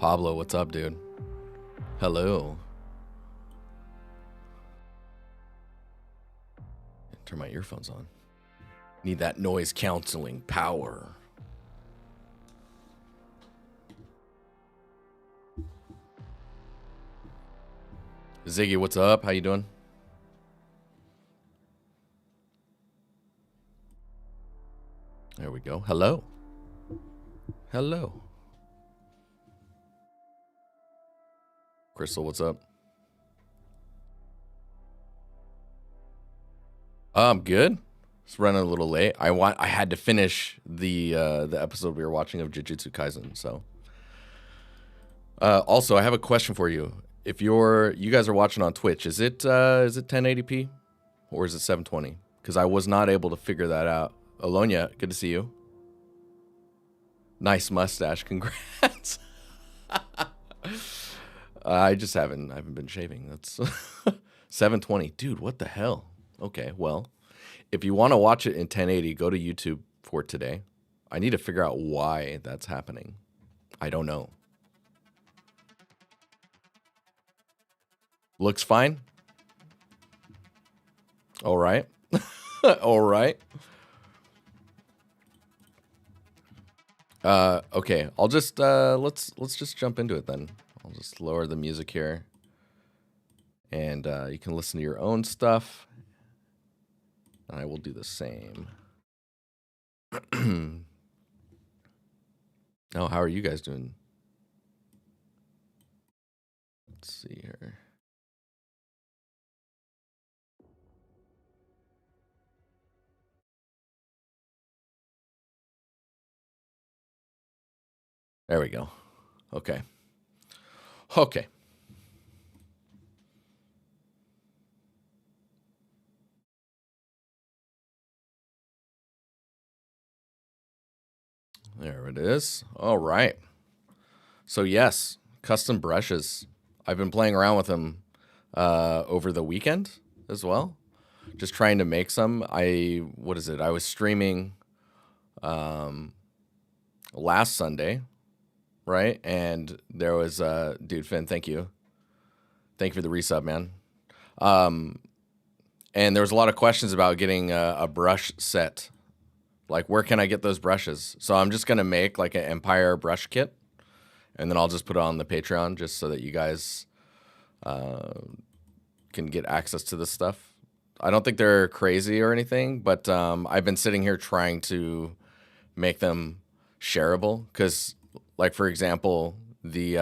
Pablo, what's up, dude? Hello. Turn my earphones on. Need that noise canceling power. Ziggy, what's up? How you doing? There we go. Hello. Hello. Crystal, what's up? I'm good. It's running a little late. I had to finish the episode we were watching of Jujutsu Kaisen. So, also, I have a question for you. If you guys are watching on Twitch, is it 1080p or is it 720? Because I was not able to figure that out. Alonia, good to see you. Nice mustache, congrats. I just haven't been shaving. That's 720, dude. What the hell? Okay, well, if you want to watch it in 1080, go to YouTube for today. I need to figure out why that's happening. I don't know. Looks fine. All right. All right. Okay. I'll just let's just jump into it then. I'll just lower the music here, and you can listen to your own stuff. I will do the same. Oh, how are you guys doing? Let's see here. There we go. Okay. Okay. There it is. All right. So yes, custom brushes. I've been playing around with them over the weekend as well. Just trying to make some. I was streaming last Sunday, right? And there was dude Finn, thank you. Thank you for the resub, man. And there was a lot of questions about getting a brush set. Like, where can I get those brushes? So I'm just going to make like an Empire brush kit, and then I'll just put it on the Patreon just so that you guys can get access to this stuff. I don't think they're crazy or anything, but I've been sitting here trying to make them shareable. Because, like, for example, the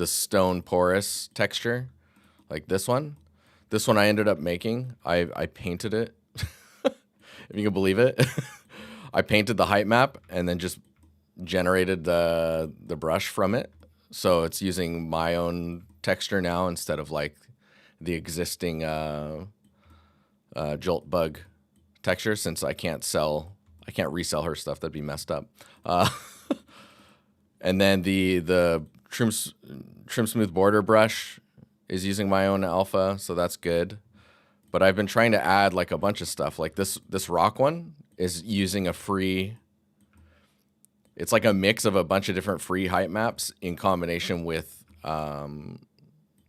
stone porous texture, like this one I ended up making. I painted it. If you can believe it. I painted the height map and then just generated the brush from it. So it's using my own texture now instead of like the existing Jolt Bug texture, since I can't resell her stuff. That'd be messed up. And then the trim smooth border brush is using my own alpha, so that's good. But I've been trying to add like a bunch of stuff. Like this rock one is using a free. It's like a mix of a bunch of different free height maps in combination with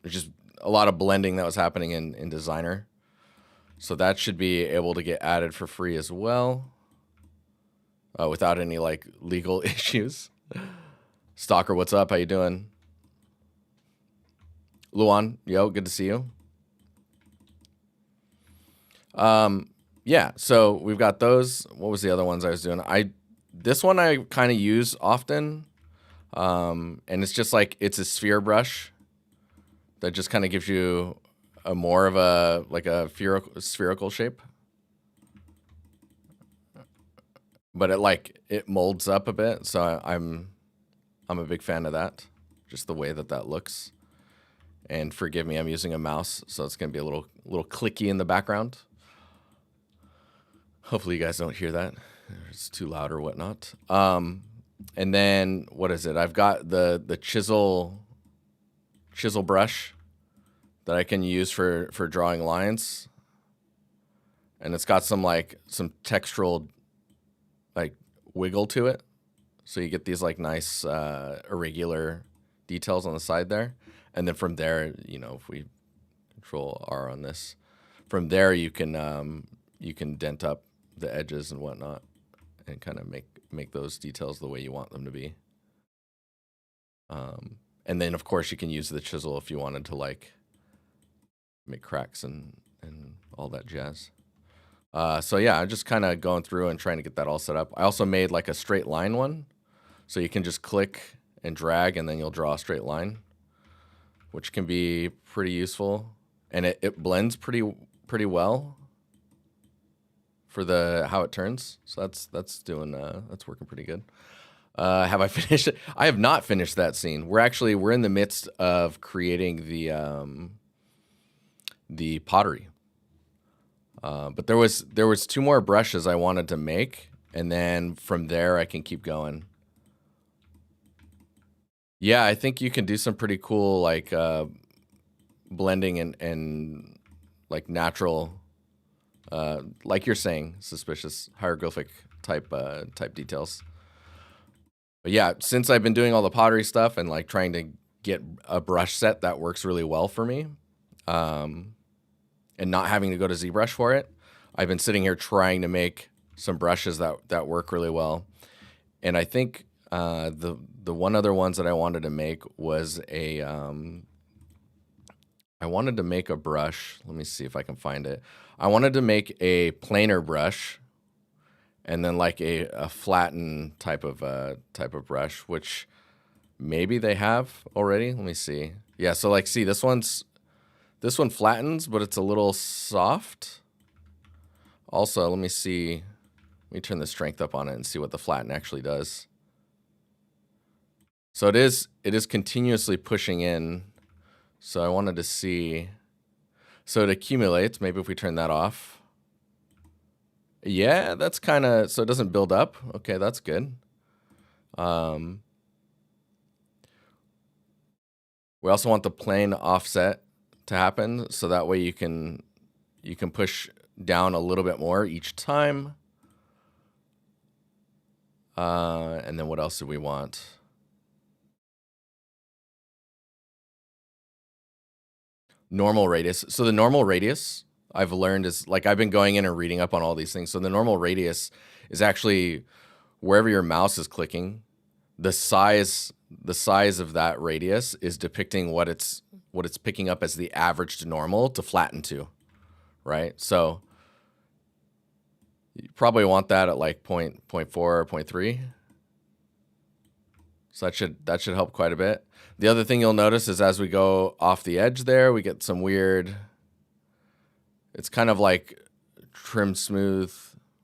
just a lot of blending that was happening in Designer. So that should be able to get added for free as well, without any like legal issues. Stalker, what's up? How you doing? Luan, yo, good to see you. Yeah, so we've got those. What was the other ones I was doing? This one I kind of use often. And it's just like, it's a sphere brush that just kind of gives you a more of a, like a spherical shape. But it molds up a bit. So I'm a big fan of that. Just the way that looks. And forgive me, I'm using a mouse, so it's going to be a little clicky in the background. Hopefully you guys don't hear that. It's too loud or whatnot. And then, what is it? I've got the chisel brush that I can use for drawing lines. And it's got some textural like wiggle to it. So you get these like nice irregular details on the side there. And then from there, you know, if we Control R on this, from there you can dent up the edges and whatnot and kind of make those details the way you want them to be. And then of course you can use the chisel if you wanted to like make cracks and all that jazz. So yeah, I'm just kind of going through and trying to get that all set up. I also made like a straight line one. So you can just click and drag and then you'll draw a straight line, which can be pretty useful. And it blends pretty well for how it turns. So that's working pretty good. Have I finished it? I have not finished that scene. We're in the midst of creating the pottery. But there was 2 more brushes I wanted to make, and then from there I can keep going. Yeah, I think you can do some pretty cool like blending and like natural, like you're saying, suspicious hieroglyphic type details. But yeah, since I've been doing all the pottery stuff and like trying to get a brush set that works really well for me, and not having to go to ZBrush for it, I've been sitting here trying to make some brushes that work really well. And I think the one other ones that I wanted to make was I wanted to make a brush. Let me see if I can find it. I wanted to make a planer brush, and then like a flattened type of brush, which maybe they have already. Let me see. Yeah, so like see this one flattens, but it's a little soft. Also, let me see. Let me turn the strength up on it and see what the flatten actually does. So it is continuously pushing in. So I wanted to see. So it accumulates. Maybe if we turn that off. Yeah, that's kind of, so it doesn't build up. Okay, that's good. We also want the plane offset to happen, so that way you can push down a little bit more each time. And then what else do we want? Normal radius. So the normal radius I've learned is like, I've been going in and reading up on all these things. So the normal radius is actually wherever your mouse is clicking, the size of that radius is depicting what it's picking up as the average to normal to flatten to, right? So you probably want that at like 0.4 or 0.3. So that should help quite a bit. The other thing you'll notice is as we go off the edge there, we get some weird, it's kind of like trim smooth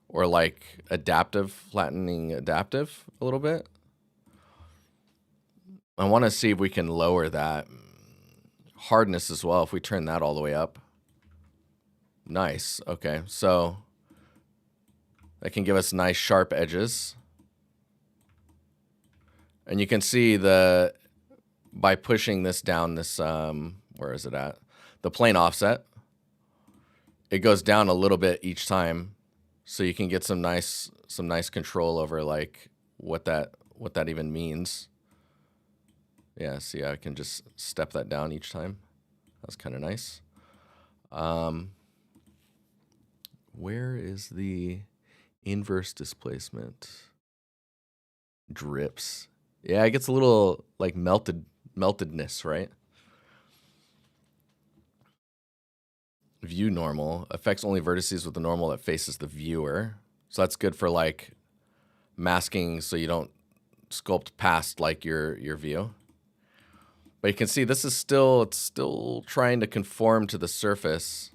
or like adaptive, flattening adaptive a little bit. I want to see if we can lower that hardness as well if we turn that all the way up. Nice. Okay, so that can give us nice sharp edges. And you can see by pushing this down, this, where is it at? The plane offset. It goes down a little bit each time. So you can get some nice control over like what that even means. Yeah, see, I can just step that down each time. That's kind of nice. Where is the inverse displacement? Drips. Yeah, it gets a little like meltedness, right? View normal affects only vertices with the normal that faces the viewer. So that's good for like masking so you don't sculpt past like your view. But you can see this is it's still trying to conform to the surface.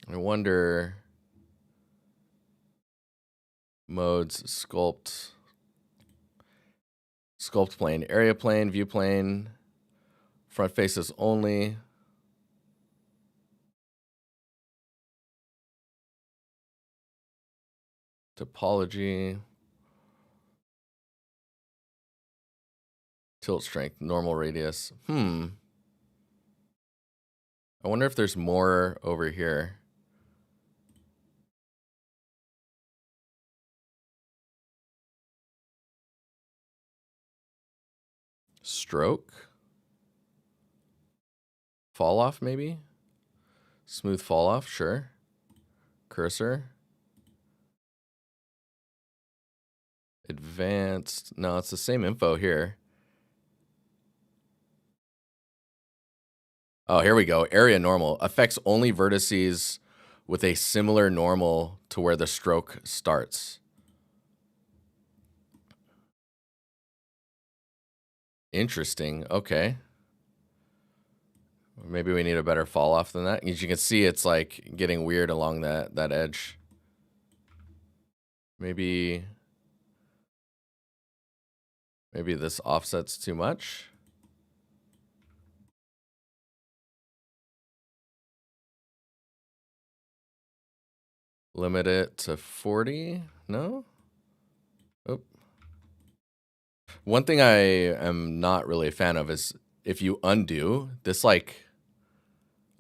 I wonder, modes, sculpt plane, area plane, view plane, front faces only. Topology. Tilt strength, normal radius. I wonder if there's more over here. Stroke. Fall off, maybe? Smooth fall off, sure. Cursor. Advanced. No, it's the same info here. Oh, here we go. Area normal. Affects only vertices with a similar normal to where the stroke starts. Interesting. Okay. Maybe we need a better fall off than that. As you can see, it's like getting weird along that edge. Maybe this offset's too much. Limit it to 40. No? Oh. One thing I am not really a fan of is if you undo this, like,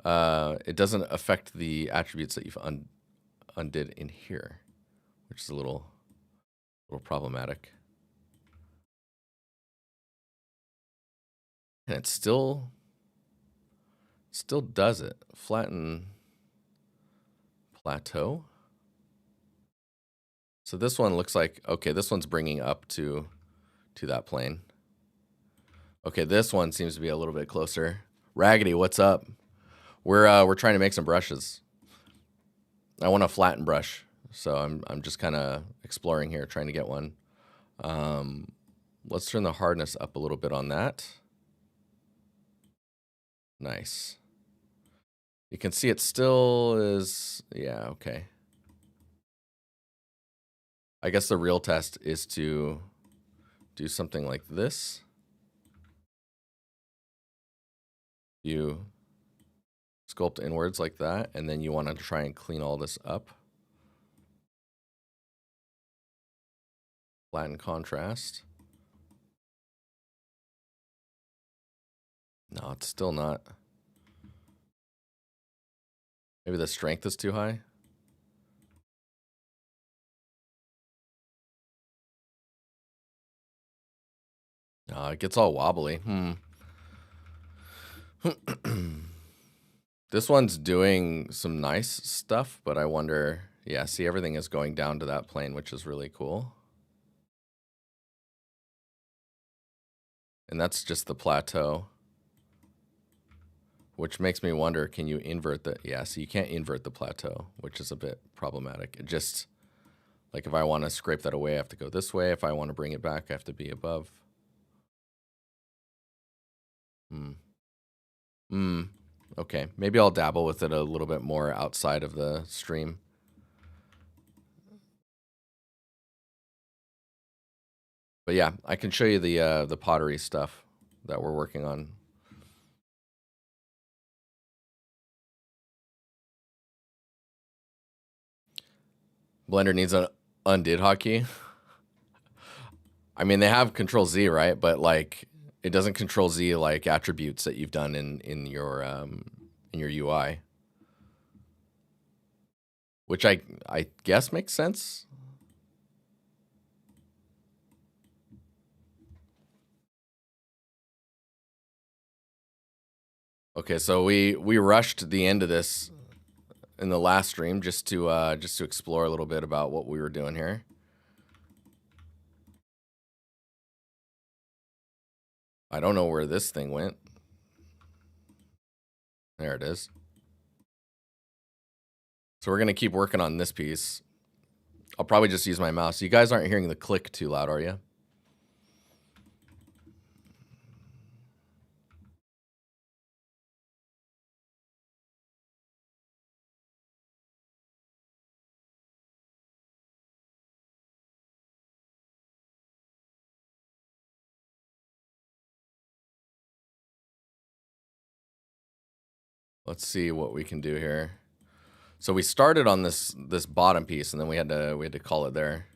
it doesn't affect the attributes that you've undid in here, which is a little problematic. And it still does it. Flatten plateau. So this one looks like, okay, this one's bringing up to that plane. Okay, this one seems to be a little bit closer. Raggedy, what's up? We're trying to make some brushes. I want a flatten brush, so I'm just kind of exploring here, trying to get one. Let's turn the hardness up a little bit on that. Nice. You can see it still is, yeah, okay. I guess the real test is to do something like this. You sculpt inwards like that, and then you want to try and clean all this up. Flatten contrast. No, it's still not. Maybe the strength is too high. No, it gets all wobbly. This one's doing some nice stuff, but I wonder, yeah, see, everything is going down to that plane, which is really cool. And that's just the plateau, which makes me wonder, can you invert the, yeah, so you can't invert the plateau, which is a bit problematic. It just, like if I want to scrape that away, I have to go this way. If I want to bring it back, I have to be above. Okay, maybe I'll dabble with it a little bit more outside of the stream. But yeah, I can show you the pottery stuff that we're working on. Blender needs an undid hotkey. I mean, they have Control Z, right? But like, it doesn't Control Z like attributes that you've done in your UI, which I guess makes sense. Okay, so we rushed the end of this in the last stream just to explore a little bit about what we were doing here. I don't know where this thing went. There it is. So we're gonna keep working on this piece. I'll probably just use my mouse. You guys aren't hearing the click too loud, are you? Let's see what we can do here. So we started on this bottom piece, and then we had to call it there.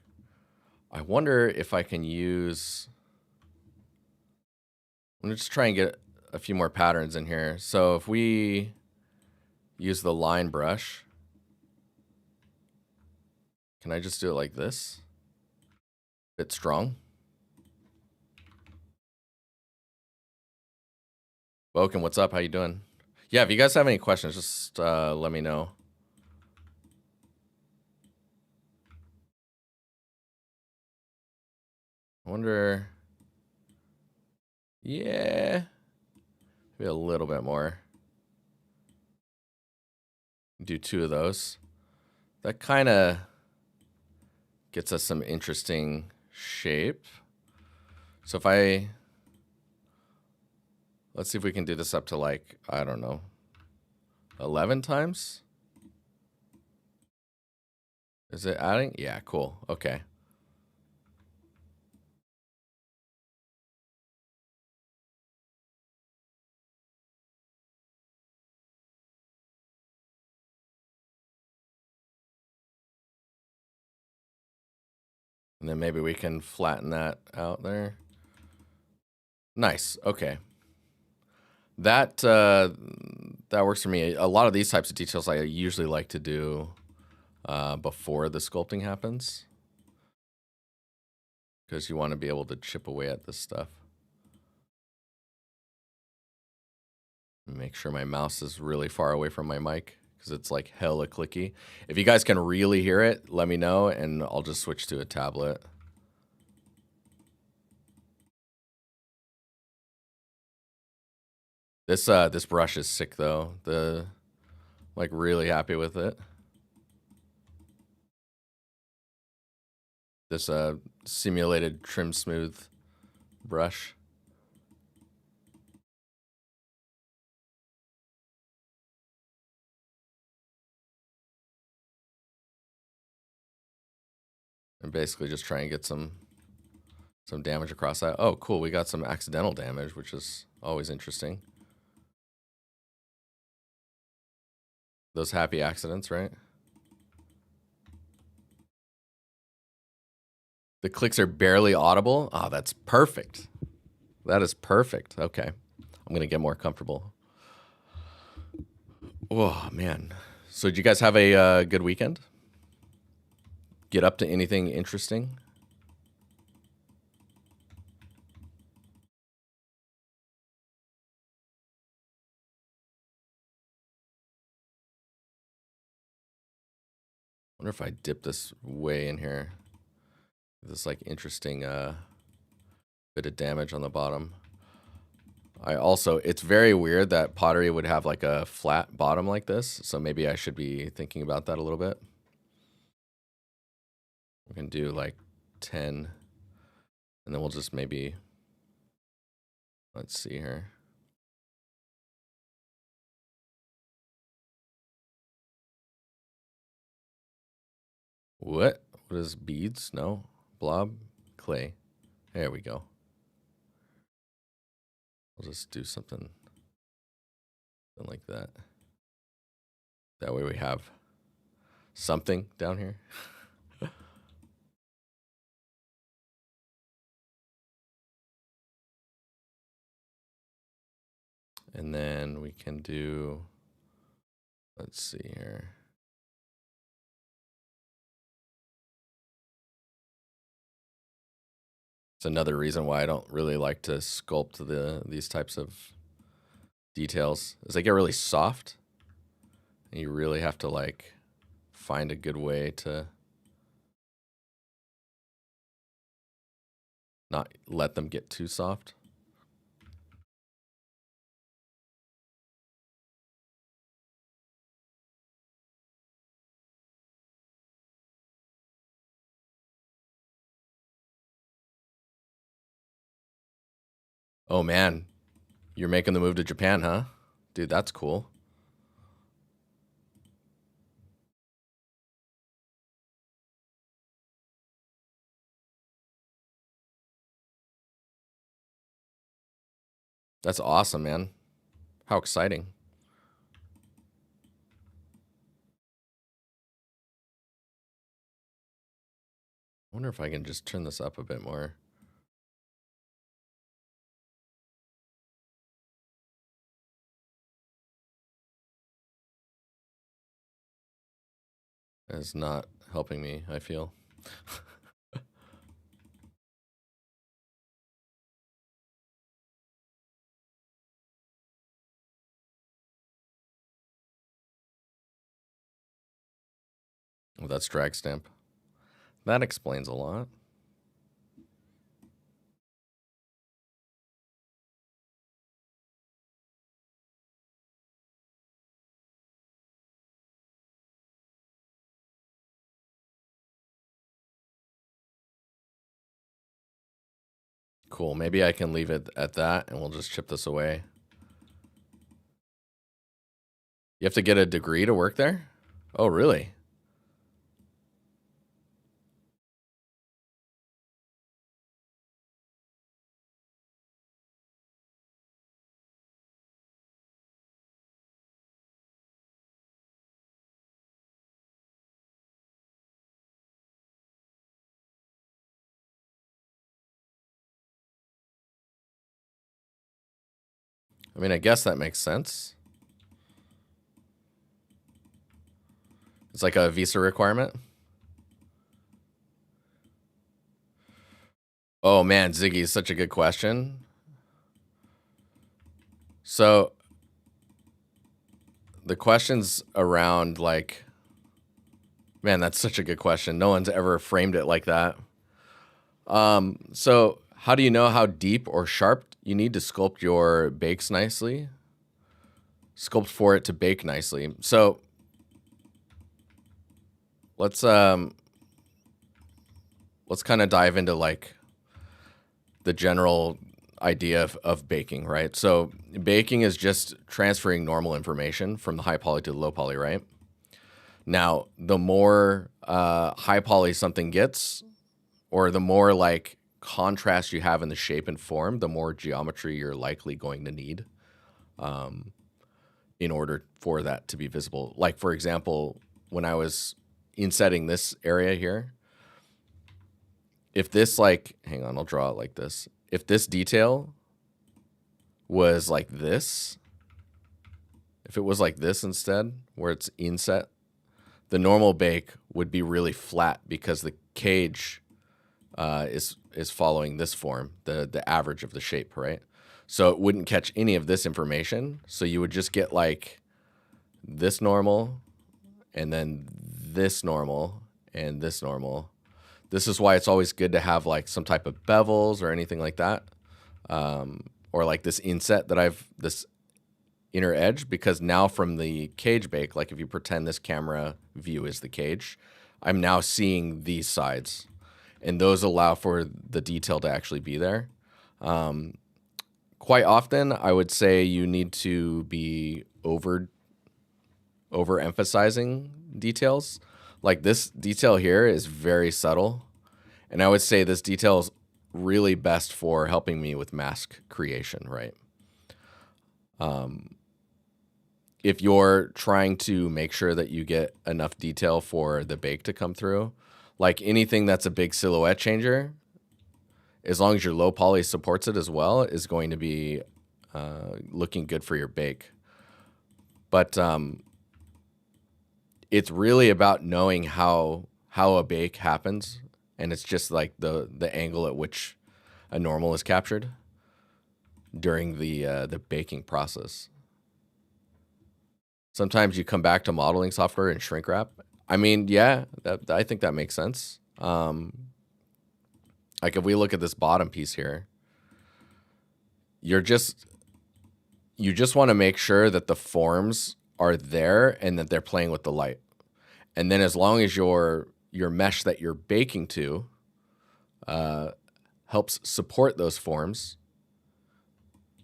I wonder if I can use. I'm gonna just try and get a few more patterns in here. So if we use the line brush, can I just do it like this? Bit strong. Woken, what's up? How you doing? Yeah, if you guys have any questions, just let me know. I wonder. Yeah, maybe a little bit more. Do 2 of those. That kind of gets us some interesting shape. So if let's see if we can do this up to like, I don't know, 11 times? Is it adding? Yeah, cool. Okay. And then maybe we can flatten that out there. Nice. Okay. That works for me. A lot of these types of details I usually like to do before the sculpting happens, because you want to be able to chip away at this stuff. Make sure my mouse is really far away from my mic because it's like hella clicky. If you guys can really hear it, let me know and I'll just switch to a tablet. This brush is sick though. Like really happy with it. This simulated trim smooth brush. And basically just try and get some damage across that. Oh, cool. We got some accidental damage, which is always interesting. Those happy accidents, right? The clicks are barely audible. Oh, that's perfect. That is perfect. Okay. I'm going to get more comfortable. Oh, man. So did you guys have a good weekend? Get up to anything interesting? Wonder if I dip this way in here. This like interesting bit of damage on the bottom. It's very weird that pottery would have like a flat bottom like this. So maybe I should be thinking about that a little bit. We can do like 10 and then we'll just maybe, let's see here. What is beads? No. Blob? Clay. There we go. I'll just do something like that. That way we have something down here. And then we can do, let's see here. It's another reason why I don't really like to sculpt these types of details, is they get really soft. And you really have to like find a good way to not let them get too soft. Oh man, you're making the move to Japan, huh? Dude, that's cool. That's awesome, man. How exciting. I wonder if I can just turn this up a bit more. It's not helping me, I feel. Oh, that's drag stamp. That explains a lot. Cool. Maybe I can leave it at that and we'll just chip this away. You have to get a degree to work there? Oh, really? I mean, I guess that makes sense. It's like a visa requirement. Oh man, Ziggy is such a good question. So the questions around like, man, that's such a good question. No one's ever framed it like that. So how do you know how deep or sharp you need to sculpt your bakes nicely? Sculpt for it to bake nicely. So let's kind of dive into like the general idea of baking, right? So baking is just transferring normal information from the high poly to the low poly, right? Now, the more high poly something gets, or the more like contrast you have in the shape and form, the more geometry you're likely going to need in order for that to be visible. Like, for example, when I was insetting this area here, if this like, hang on, I'll draw it like this. If this detail was like this, if it was like this instead, where it's inset, the normal bake would be really flat because the cage is following this form, the average of the shape, right? So it wouldn't catch any of this information. So you would just get like this normal, and then this normal, and this normal. This is why it's always good to have like some type of bevels or anything like that. Or like this inset that this inner edge, because now from the cage bake, like if you pretend this camera view is the cage, I'm now seeing these sides, and those allow for the detail to actually be there. Quite often, I would say you need to be overemphasizing details. Like this detail here is very subtle, and I would say this detail is really best for helping me with mask creation, right? If you're trying to make sure that you get enough detail for the bake to come through, like anything that's a big silhouette changer, as long as your low poly supports it as well, is going to be looking good for your bake. But it's really about knowing how a bake happens, and it's just like the angle at which a normal is captured during the baking process. Sometimes you come back to modeling software and shrink wrap. I mean, yeah, I think that makes sense. Like if we look at this bottom piece here, you just want to make sure that the forms are there and that they're playing with the light. And then as long as your mesh that you're baking to helps support those forms,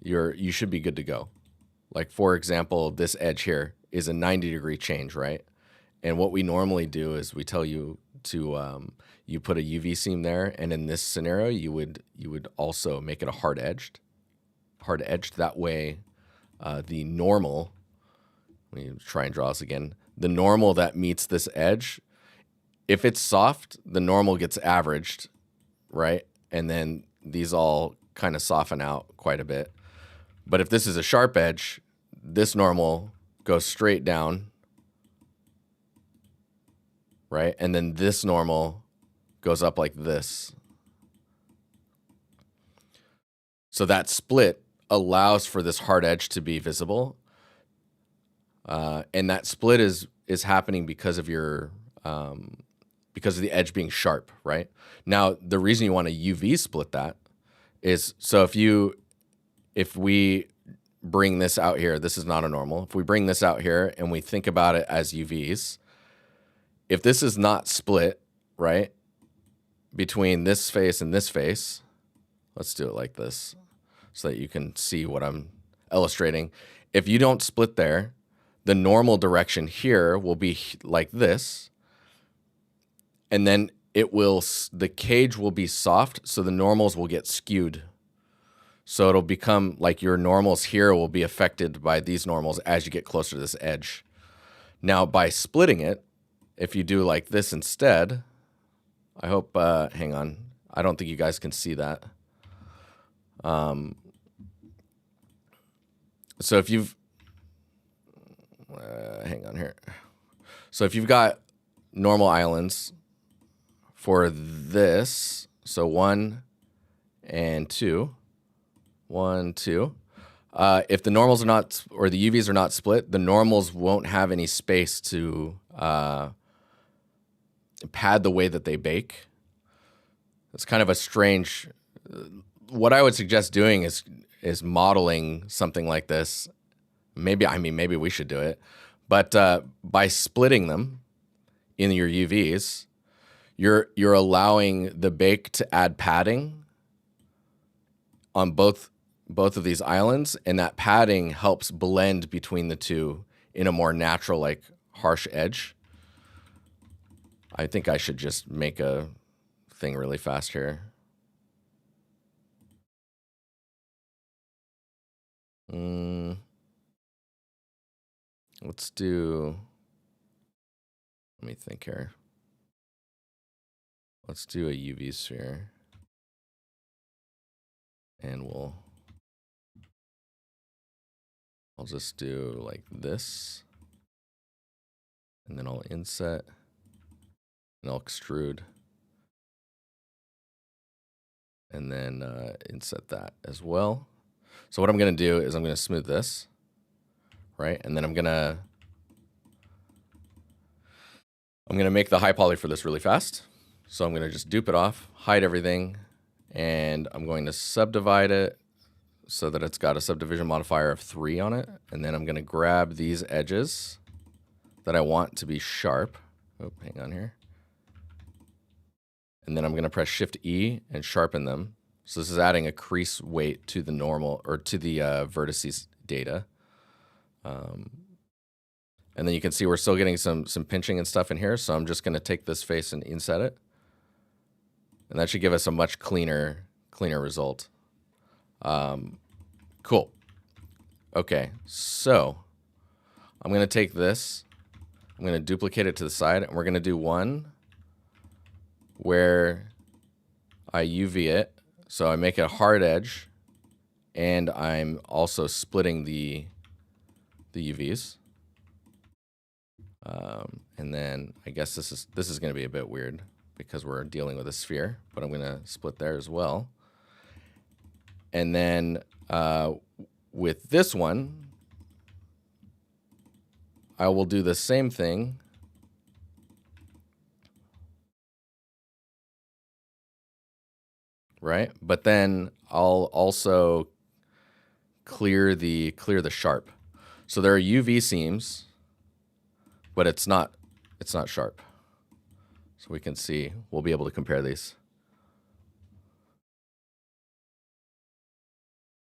you should be good to go. Like for example, this edge here is a 90-degree change, right? And what we normally do is we tell you to you put a UV seam there, and in this scenario, you would also make it a hard edged. That way, the normal. Let me try and draw this again. The normal that meets this edge, if it's soft, the normal gets averaged, right? And then these all kind of soften out quite a bit. But if this is a sharp edge, this normal goes straight down, right? And then this normal goes up like this. So that split allows for this hard edge to be visible. And that split is happening because of your because of the edge being sharp, right? Now, the reason you want to UV split that is so if we bring this out here, this is not a normal. If we bring this out here and we think about it as UVs, if this is not split, right, between this face and this face, let's do it like this so that you can see what I'm illustrating. If you don't split there, the normal direction here will be like this, and then the cage will be soft, so the normals will get skewed. So it'll become like your normals here will be affected by these normals as you get closer to this edge. Now, by splitting it, if you do like this instead, I hope, hang on, I don't think you guys can see that. So if you've, hang on here. So if you've got normal islands for this, so 1 and 2, 1, 2. If the normals are not, or the UVs are not split, the normals won't have any space to pad the way that they bake. It's kind of a strange. What I would suggest doing is modeling something like this. Maybe we should do it, but by splitting them in your UVs, you're allowing the bake to add padding on both of these islands, and that padding helps blend between the two in a more natural, like harsh edge. I think I should just make a thing really fast here. Let's do, let me think here. Let's do a UV sphere. And I'll just do like this. And then I'll inset and I'll extrude. And then inset that as well. So what I'm going to do is I'm going to smooth this, right? And then I'm going to make the high poly for this really fast. So I'm going to just dupe it off, hide everything, and I'm going to subdivide it so that it's got a subdivision modifier of 3 on it. And then I'm going to grab these edges that I want to be sharp. Oh, hang on here. And then I'm going to press Shift E and sharpen them. So this is adding a crease weight to the normal, or to the vertices data. And then you can see we're still getting some pinching and stuff in here. So I'm just going to take this face and inset it. And that should give us a much cleaner result. Cool. Okay, so I'm going to take this. I'm going to duplicate it to the side, and we're going to do one where I UV it. So I make it a hard edge, and I'm also splitting the UVs. And then I guess this is going to be a bit weird because we're dealing with a sphere, but I'm going to split there as well. And then with this one, I will do the same thing. Right? But then I'll also clear the sharp. So there are UV seams, but it's not sharp. So we can see, we'll be able to compare these.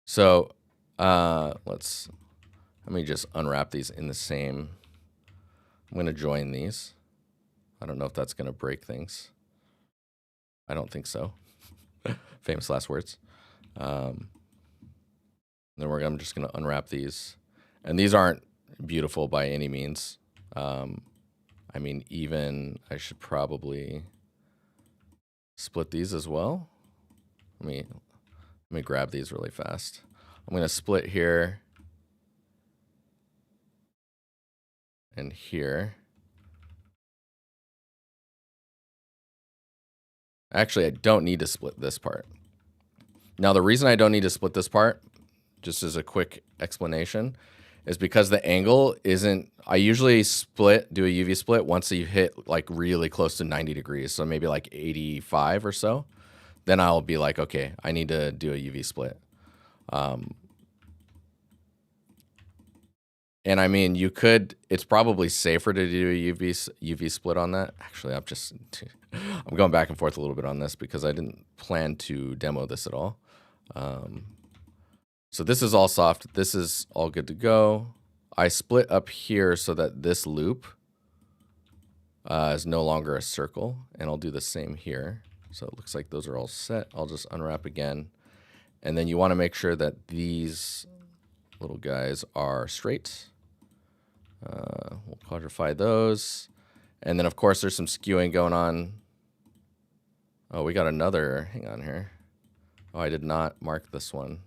So let me just unwrap these in the same. I'm going to join these. I don't know if that's going to break things. I don't think so. Famous last words. Then I'm just going to unwrap these. And these aren't beautiful by any means. I mean, even I should probably split these as well. Let me grab these really fast. I'm going to split here and here. Actually, I don't need to split this part. Now, the reason I don't need to split this part, just as a quick explanation, is because the angle isn't, I usually do a UV split once you hit like really close to 90 degrees. So maybe like 85 or so. Then I'll be like, okay, I need to do a UV split. And I mean, you could, it's probably safer to do a UV split on that. Actually, I'm going back and forth a little bit on this because I didn't plan to demo this at all. So this is all soft. This is all good to go. I split up here so that this loop is no longer a circle, and I'll do the same here. So it looks like those are all set. I'll just unwrap again. And then you want to make sure that these little guys are straight. We'll quadrify those. And then, of course, there's some skewing going on. Oh, we got another. Hang on here. Oh, I did not mark this one.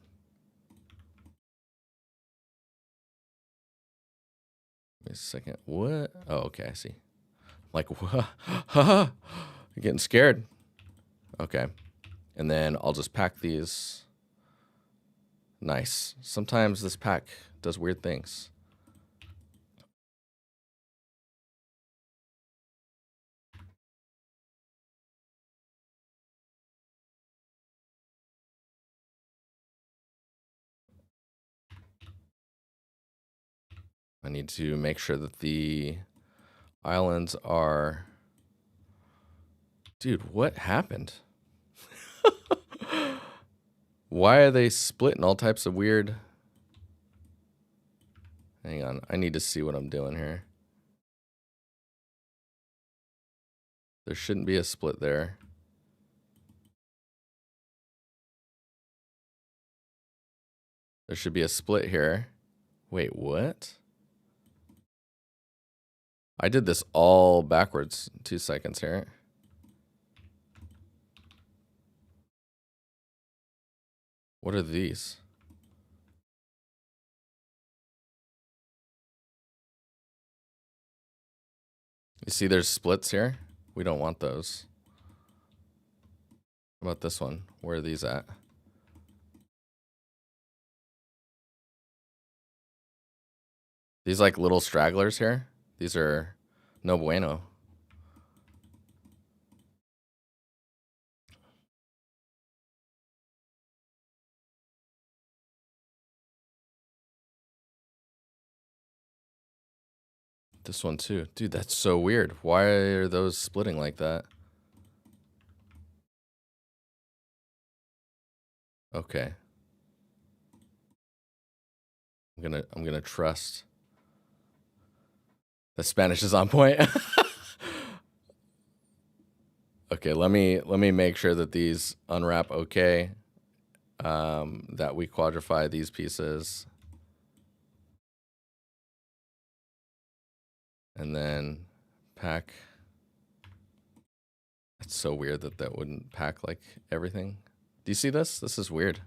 Wait a second. What? Oh, okay, I see. I'm like, what? I'm getting scared. Okay. And then I'll just pack these. Nice. Sometimes this pack does weird things. I need to make sure that the islands are... Dude, what happened? Why are they split in all types of weird... Hang on, I need to see what I'm doing here. There shouldn't be a split there. There should be a split here. Wait, what? I did this all backwards. 2 seconds here. What are these? You see there's splits here? We don't want those. How about this one? Where are these at? These like little stragglers here? These are no bueno. This one too. Dude, that's so weird. Why are those splitting like that? Okay. I'm gonna trust. The Spanish is on point. Okay, let me make sure that these unwrap okay. That we quadrify these pieces. And then pack. It's so weird that that wouldn't pack like everything. Do you see this? This is weird.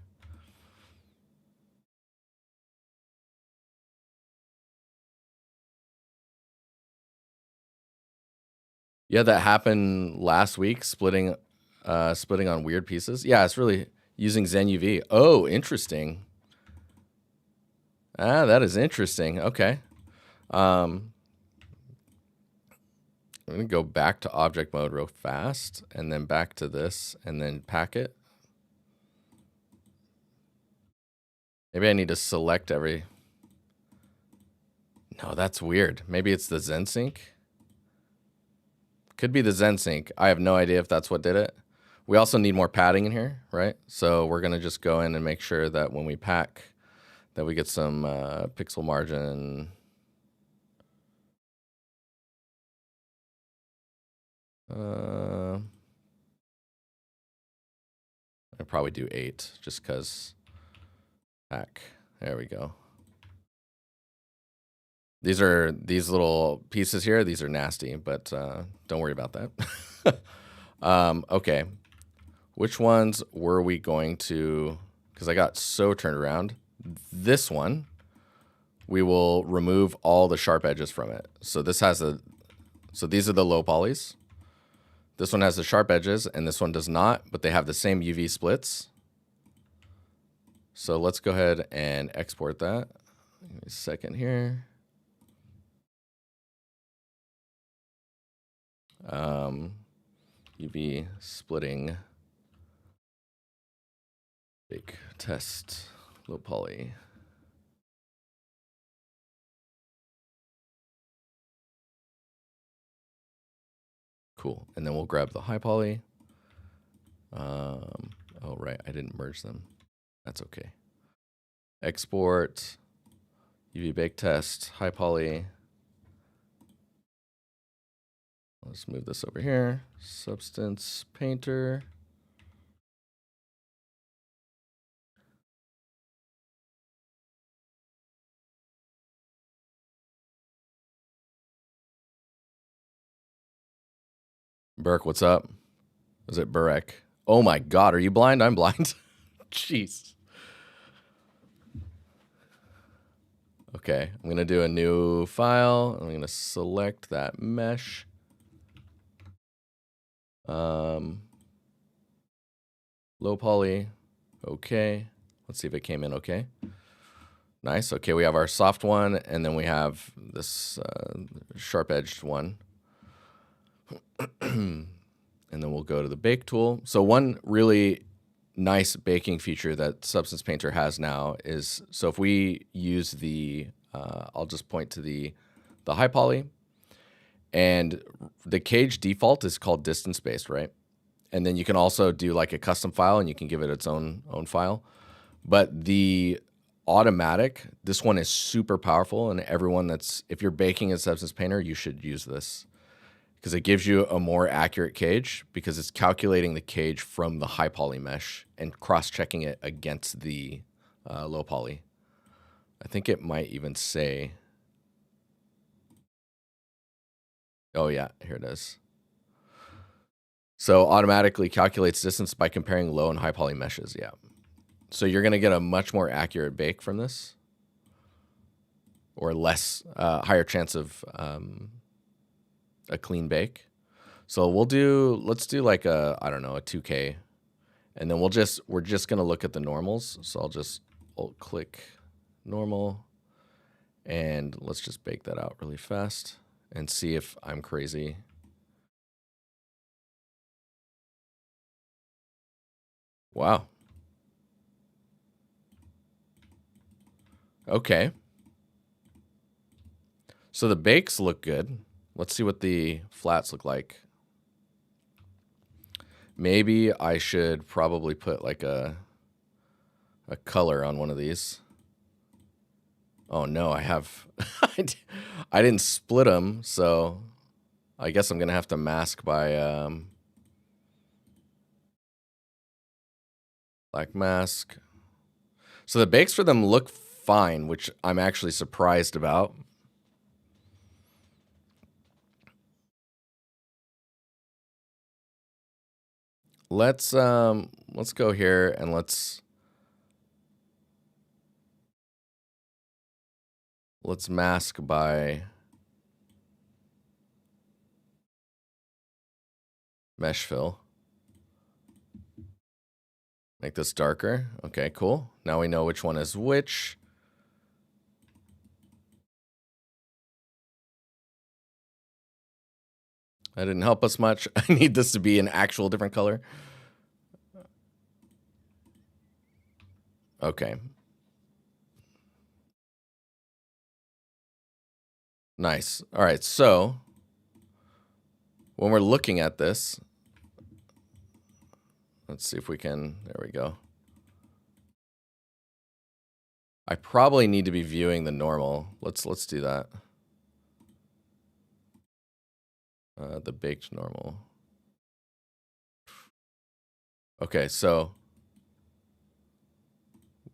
Yeah, that happened last week, splitting on weird pieces. Yeah, it's really using Zen UV. Oh, interesting. Ah, that is interesting. Okay. I'm going to go back to object mode real fast, and then back to this, and then pack it. Maybe I need to select every... No, that's weird. Maybe it's the Zen Sync. Could be the Zen Sync. I have no idea if that's what did it. We also need more padding in here, right? So we're going to just go in and make sure that when we pack, that we get some pixel margin. I'd probably do 8 just because pack. There we go. These little pieces here. These are nasty, but don't worry about that. Okay. Which ones were we going to, because I got so turned around. This one, we will remove all the sharp edges from it. So this has so these are the low polys. This one has the sharp edges and this one does not, but they have the same UV splits. So let's go ahead and export that. Give me a second here. UV splitting. Bake test. Low poly. Cool. And then we'll grab the high poly. Oh, right. I didn't merge them. That's okay. Export. UV bake test. High poly. Let's move this over here. Substance painter. Burke, what's up? Is it Burek? Oh my God, are you blind? I'm blind. Jeez. Okay, I'm gonna do a new file. I'm gonna select that mesh. Low poly. Okay. Let's see if it came in okay. Nice. Okay, we have our soft one, and then we have this sharp-edged one. And then we'll go to the bake tool. So one really nice baking feature that Substance Painter has now is, so if we use the, I'll just point to the high poly, and the cage default is called distance based, right? And then you can also do like a custom file, and you can give it its own file. But the automatic, this one is super powerful, and everyone that's, if you're baking in Substance Painter, you should use this, because it gives you a more accurate cage, because it's calculating the cage from the high poly mesh and cross-checking it against the low poly. I think it might even say, oh yeah, here it is. So automatically calculates distance by comparing low and high poly meshes, yeah. So you're gonna get a much more accurate bake from this, or less, higher chance of a clean bake. So let's do like a, I don't know, a 2K. And then we're just gonna look at the normals. So I'll just alt click normal, and let's just bake that out really fast and see if I'm crazy. Wow. Okay. So the bakes look good. Let's see what the flats look like. Maybe I should probably put like a color on one of these. Oh no, I have, I didn't split them, so I guess I'm gonna have to mask by black mask. So the bakes for them look fine, which I'm actually surprised about. Let's go here and let's mask by mesh fill. Make this darker. Okay, cool. Now we know which one is which. That didn't help us much. I need this to be an actual different color. Okay. Nice. All right, so when we're looking at this, let's see if we can, there we go. I probably need to be viewing the normal. Let's do that. The baked normal. Okay, so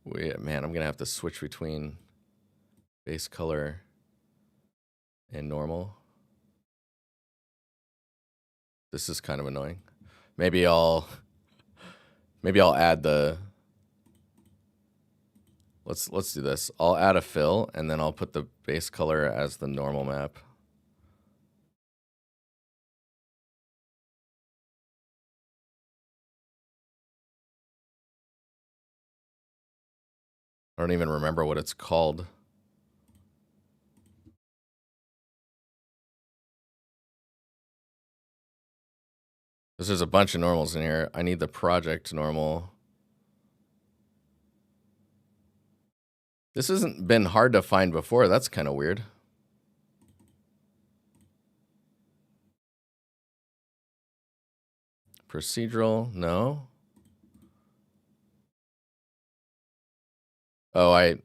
man, I'm gonna have to switch between base color and normal. This is kind of annoying. Maybe I'll add the, let's do this. I'll add a fill, and then I'll put the base color as the normal map. I don't even remember what it's called. Because there's a bunch of normals in here. I need the project normal. This hasn't been hard to find before. That's kind of weird. Procedural, no. Oh, am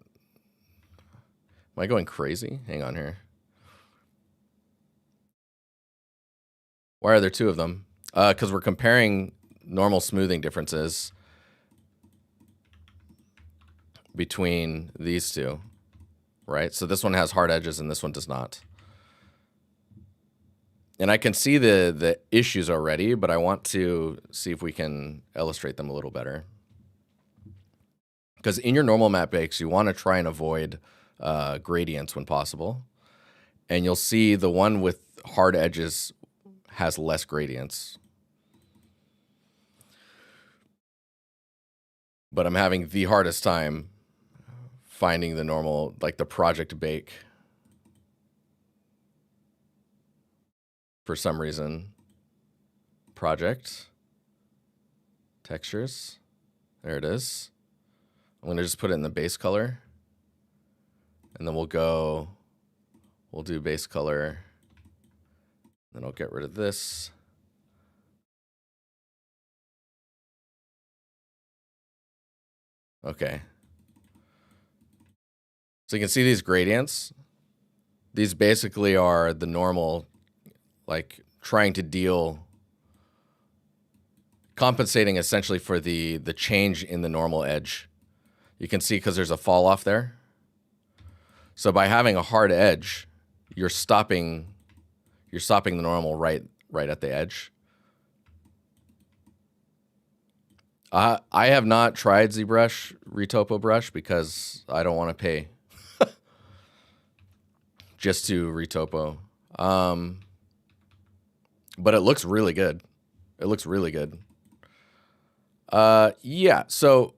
I going crazy? Hang on here. Why are there two of them? Because we're comparing normal smoothing differences between these two, right? So this one has hard edges and this one does not. And I can see the issues already, but I want to see if we can illustrate them a little better. Because in your normal matte bakes, you want to try and avoid gradients when possible. And you'll see the one with hard edges has less gradients. But I'm having the hardest time finding the normal, like the project bake for some reason. Project, textures, there it is. I'm gonna just put it in the base color. And then we'll do base color. Then I'll get rid of this. Okay. So you can see these gradients. These basically are the normal, like trying to compensating essentially for the change in the normal edge. You can see because there's a fall off there. So by having a hard edge, you're stopping the normal right at the edge. I have not tried ZBrush Retopo Brush because I don't want to pay just to retopo. But it looks really good. It looks really good. Yeah, so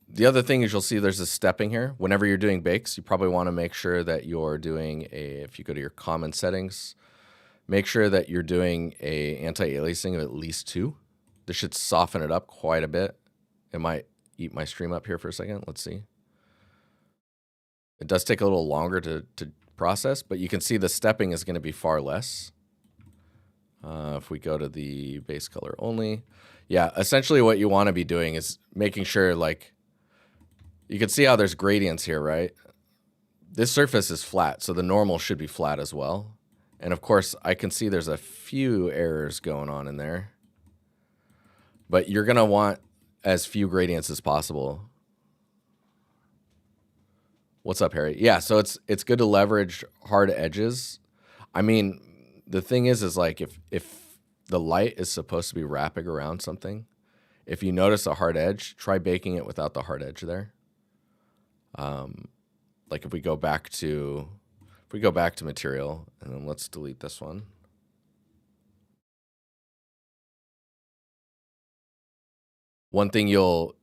the other thing is you'll see there's a stepping here. Whenever you're doing bakes, you probably want to make sure that you're doing if you go to your common settings, make sure that you're doing a anti-aliasing of at least 2. This should soften it up quite a bit. It might eat my stream up here for a second. Let's see. It does take a little longer to process, but you can see the stepping is going to be far less. If we go to the base color only. Yeah, essentially what you want to be doing is making sure, like, you can see how there's gradients here, right? This surface is flat, so the normal should be flat as well. And of course, I can see there's a few errors going on in there. But you're going to want as few gradients as possible. What's up, Harry? Yeah, so it's good to leverage hard edges. I mean, the thing is like if the light is supposed to be wrapping around something, if you notice a hard edge, try baking it without the hard edge there. Like if we go back to material, and then let's delete this one. One thing you'll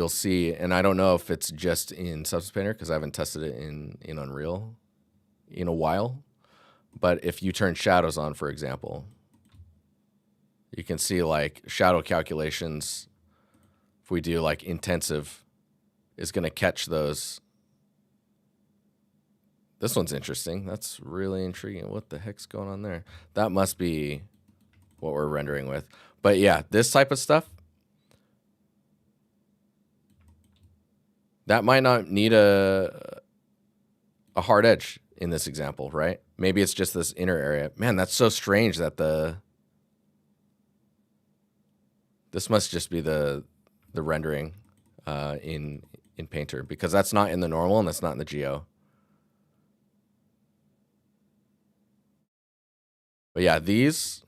see, and I don't know if it's just in Substance Painter because I haven't tested it in Unreal in a while, but if you turn shadows on, for example, you can see like shadow calculations. If we do like intensive, is going to catch those. This one's interesting. That's really intriguing. What the heck's going on there? That must be what we're rendering with. But yeah, this type of stuff, that might not need a hard edge in this example, right? Maybe it's just this inner area. Man, that's so strange that this must just be the rendering in Painter, because that's not in the normal and that's not in the geo. But yeah, these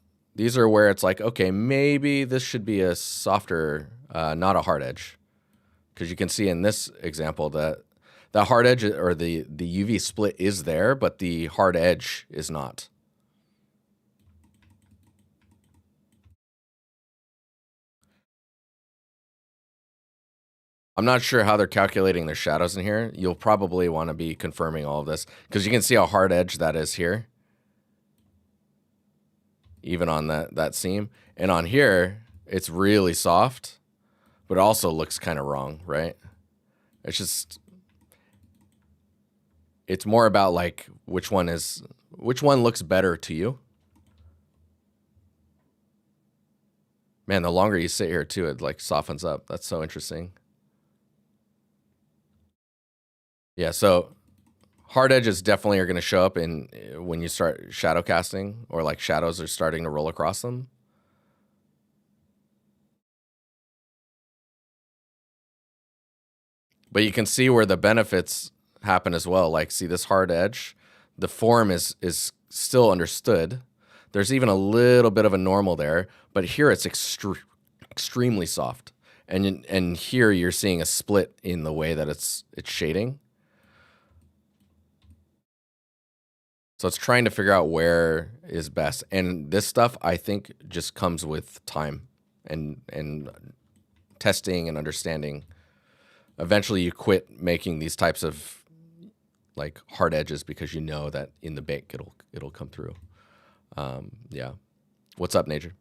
are where it's like, okay, maybe this should be a softer, not a hard edge. Because you can see in this example that the hard edge or the UV split is there, but the hard edge is not. I'm not sure how they're calculating their shadows in here. You'll probably want to be confirming all of this because you can see how hard edge that is here. even on that seam. And on here, it's really soft, but it also looks kind of wrong, right? It's more about like which one looks better to you. Man, the longer you sit here too, it like softens up. That's so interesting. Yeah, so hard edges definitely are going to show up when you start shadow casting, or like shadows are starting to roll across them. But you can see where the benefits happen as well. Like, see this hard edge, the form is still understood. There's even a little bit of a normal there, but here it's extremely soft. And here you're seeing a split in the way that it's shading. So it's trying to figure out where is best. And this stuff, I think, just comes with time and testing and understanding. Eventually you quit making these types of like hard edges because you know that in the bake it'll come through. Yeah. What's up, Nature?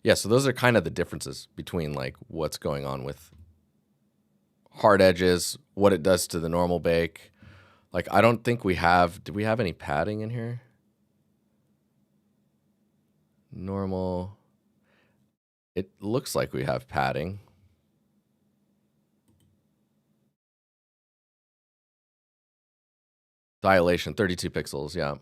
Yeah, so those are kind of the differences between like what's going on with hard edges, what it does to the normal bake. Like, I don't think did we have any padding in here? Normal. It looks like we have padding. Dilation, 32 pixels, yeah.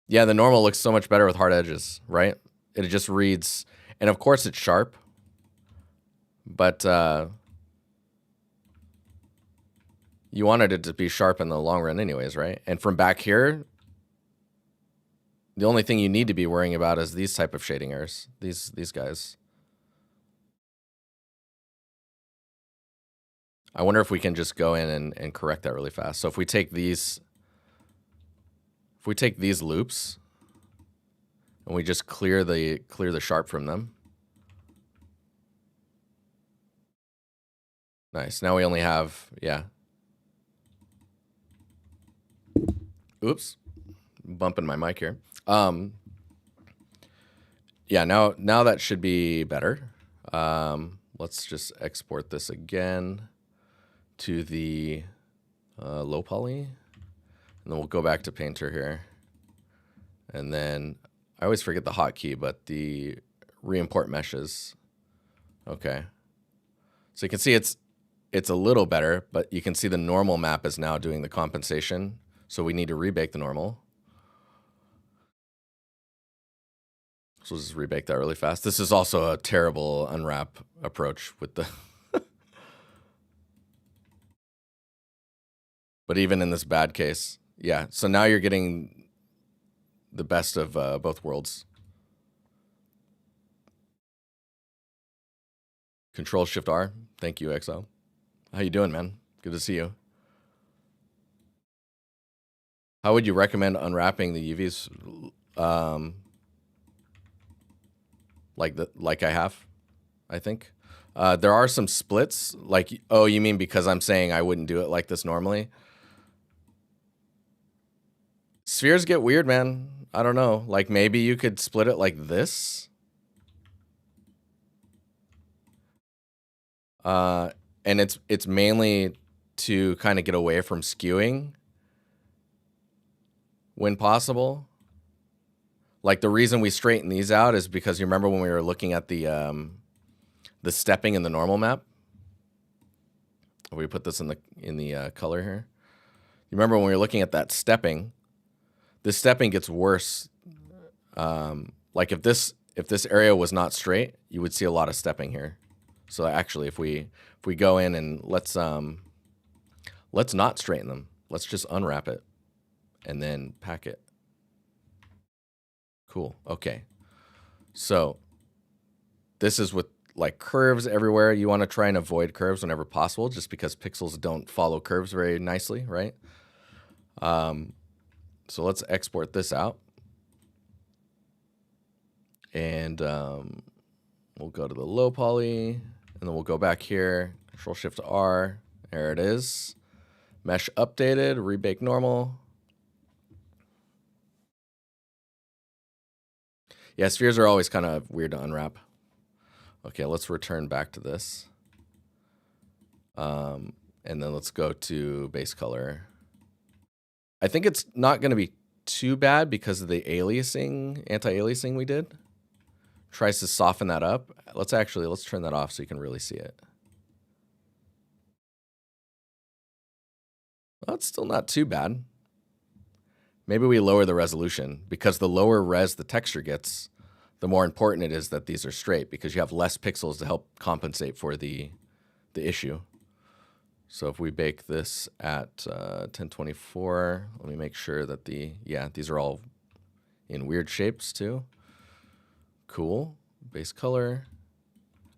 Yeah, the normal looks so much better with hard edges, right? It just reads, and of course it's sharp, but you wanted it to be sharp in the long run anyways, right? And from back here, the only thing you need to be worrying about is these type of shading errors, these guys. I wonder if we can just go in and correct that really fast. So if we take these loops and we just clear the sharp from them. Nice. Now we only have, yeah. Oops. Bumping my mic here. Yeah, now that should be better. Let's just export this again to the low poly, and then we'll go back to Painter here. And then I always forget the hotkey, but the re-import meshes. Okay. So you can see it's a little better, but you can see the normal map is now doing the compensation. So we need to rebake the normal. So we'll just rebake that really fast. This is also a terrible unwrap approach with the... But even in this bad case, yeah. So now you're getting the best of both worlds. Control-Shift-R. Thank you, XL. How you doing, man? Good to see you. How would you recommend unwrapping the UVs? Like I have, I think. There are some splits. Like, oh, you mean because I'm saying I wouldn't do it like this normally? Spheres get weird, man. I don't know. Like, maybe you could split it like this. And it's mainly to kind of get away from skewing when possible. Like, the reason we straighten these out is because you remember when we were looking at the stepping in the normal map? We put this in the color here. You remember when we were looking at that stepping? This stepping gets worse. Like if this area was not straight, you would see a lot of stepping here. So actually, if we go in and let's not straighten them. Let's just unwrap it and then pack it. Cool. Okay. So this is with like curves everywhere. You want to try and avoid curves whenever possible, just because pixels don't follow curves very nicely, right? So let's export this out. And we'll go to the low poly, and then we'll go back here, Control-Shift-R. There it is. Mesh updated, rebake normal. Yeah, spheres are always kind of weird to unwrap. Okay, let's return back to this. And then let's go to base color. I think it's not going to be too bad because of the aliasing, anti-aliasing we did. Tries to soften that up. Let's turn that off so you can really see it. Well, it's still not too bad. Maybe we lower the resolution because the lower res the texture gets, the more important it is that these are straight because you have less pixels to help compensate for the issue. So if we bake this at 1024, let me make sure that these are all in weird shapes too. Cool. Base color.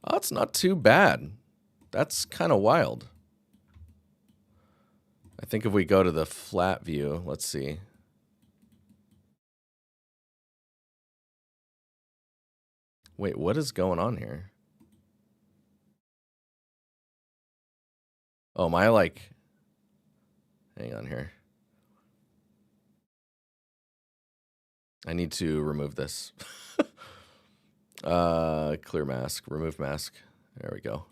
Oh, it's not too bad. That's kind of wild. I think if we go to the flat view, let's see. Wait, what is going on here? Oh, hang on here. I need to remove this. Clear mask, remove mask. There we go.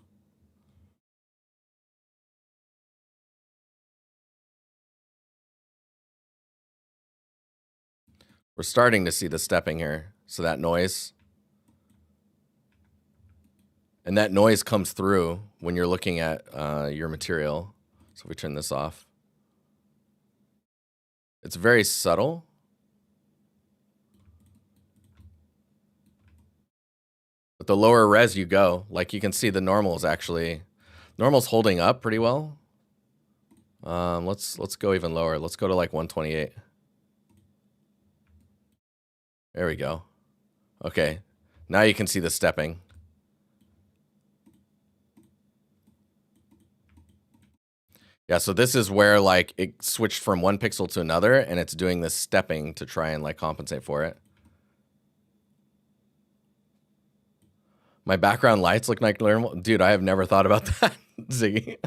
We're starting to see the stepping here. So that noise. And that noise comes through when you're looking at your material. So if we turn this off. It's very subtle. But the lower res you go, like you can see the normal's holding up pretty well. Let's go even lower. Let's go to like 128. There we go. Okay. Now you can see the stepping. Yeah, so this is where like it switched from one pixel to another and it's doing this stepping to try and like compensate for it. My background lights look like normal. Dude, I have never thought about that, Ziggy.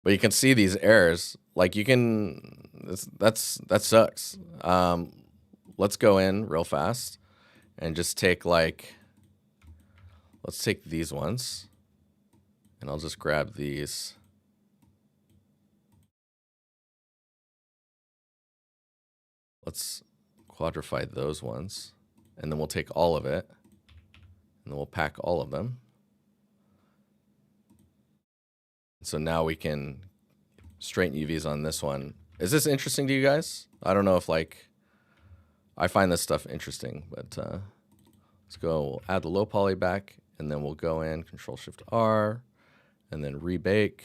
But you can see these errors. Like you can, that sucks. Let's go in real fast and just take like, let's take these ones. And I'll just grab these. Let's quadrify those ones. And then we'll take all of it. And then we'll pack all of them. So now we can straighten UVs on this one. Is this interesting to you guys? I don't know if like, I find this stuff interesting, but let's go, we'll add the low poly back and then we'll go in Control-Shift-R and then rebake.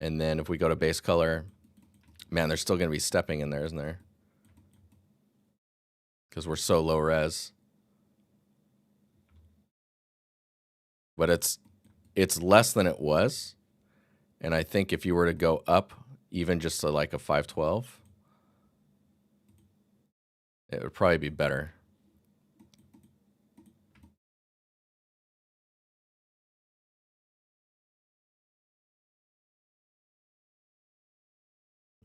And then if we go to base color, man, there's still going to be stepping in there, isn't there? Because we're so low res. But it's less than it was. And I think if you were to go up even just to like a 512, it would probably be better.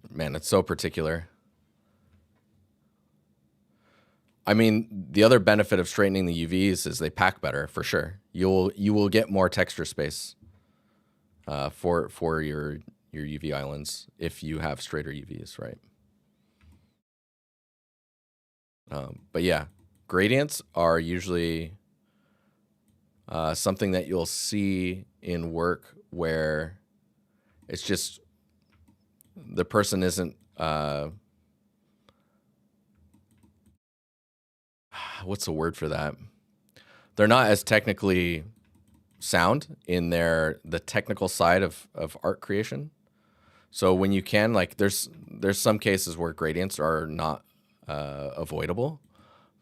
Man, it's so particular. I mean, the other benefit of straightening the UVs is they pack better for sure. You will get more texture space for your UV islands if you have straighter UVs, right? But yeah, gradients are usually something that you'll see in work where it's just the person isn't what's the word for that? They're not as technically sound in the technical side of art creation. So when you can, like, there's some cases where gradients are not avoidable,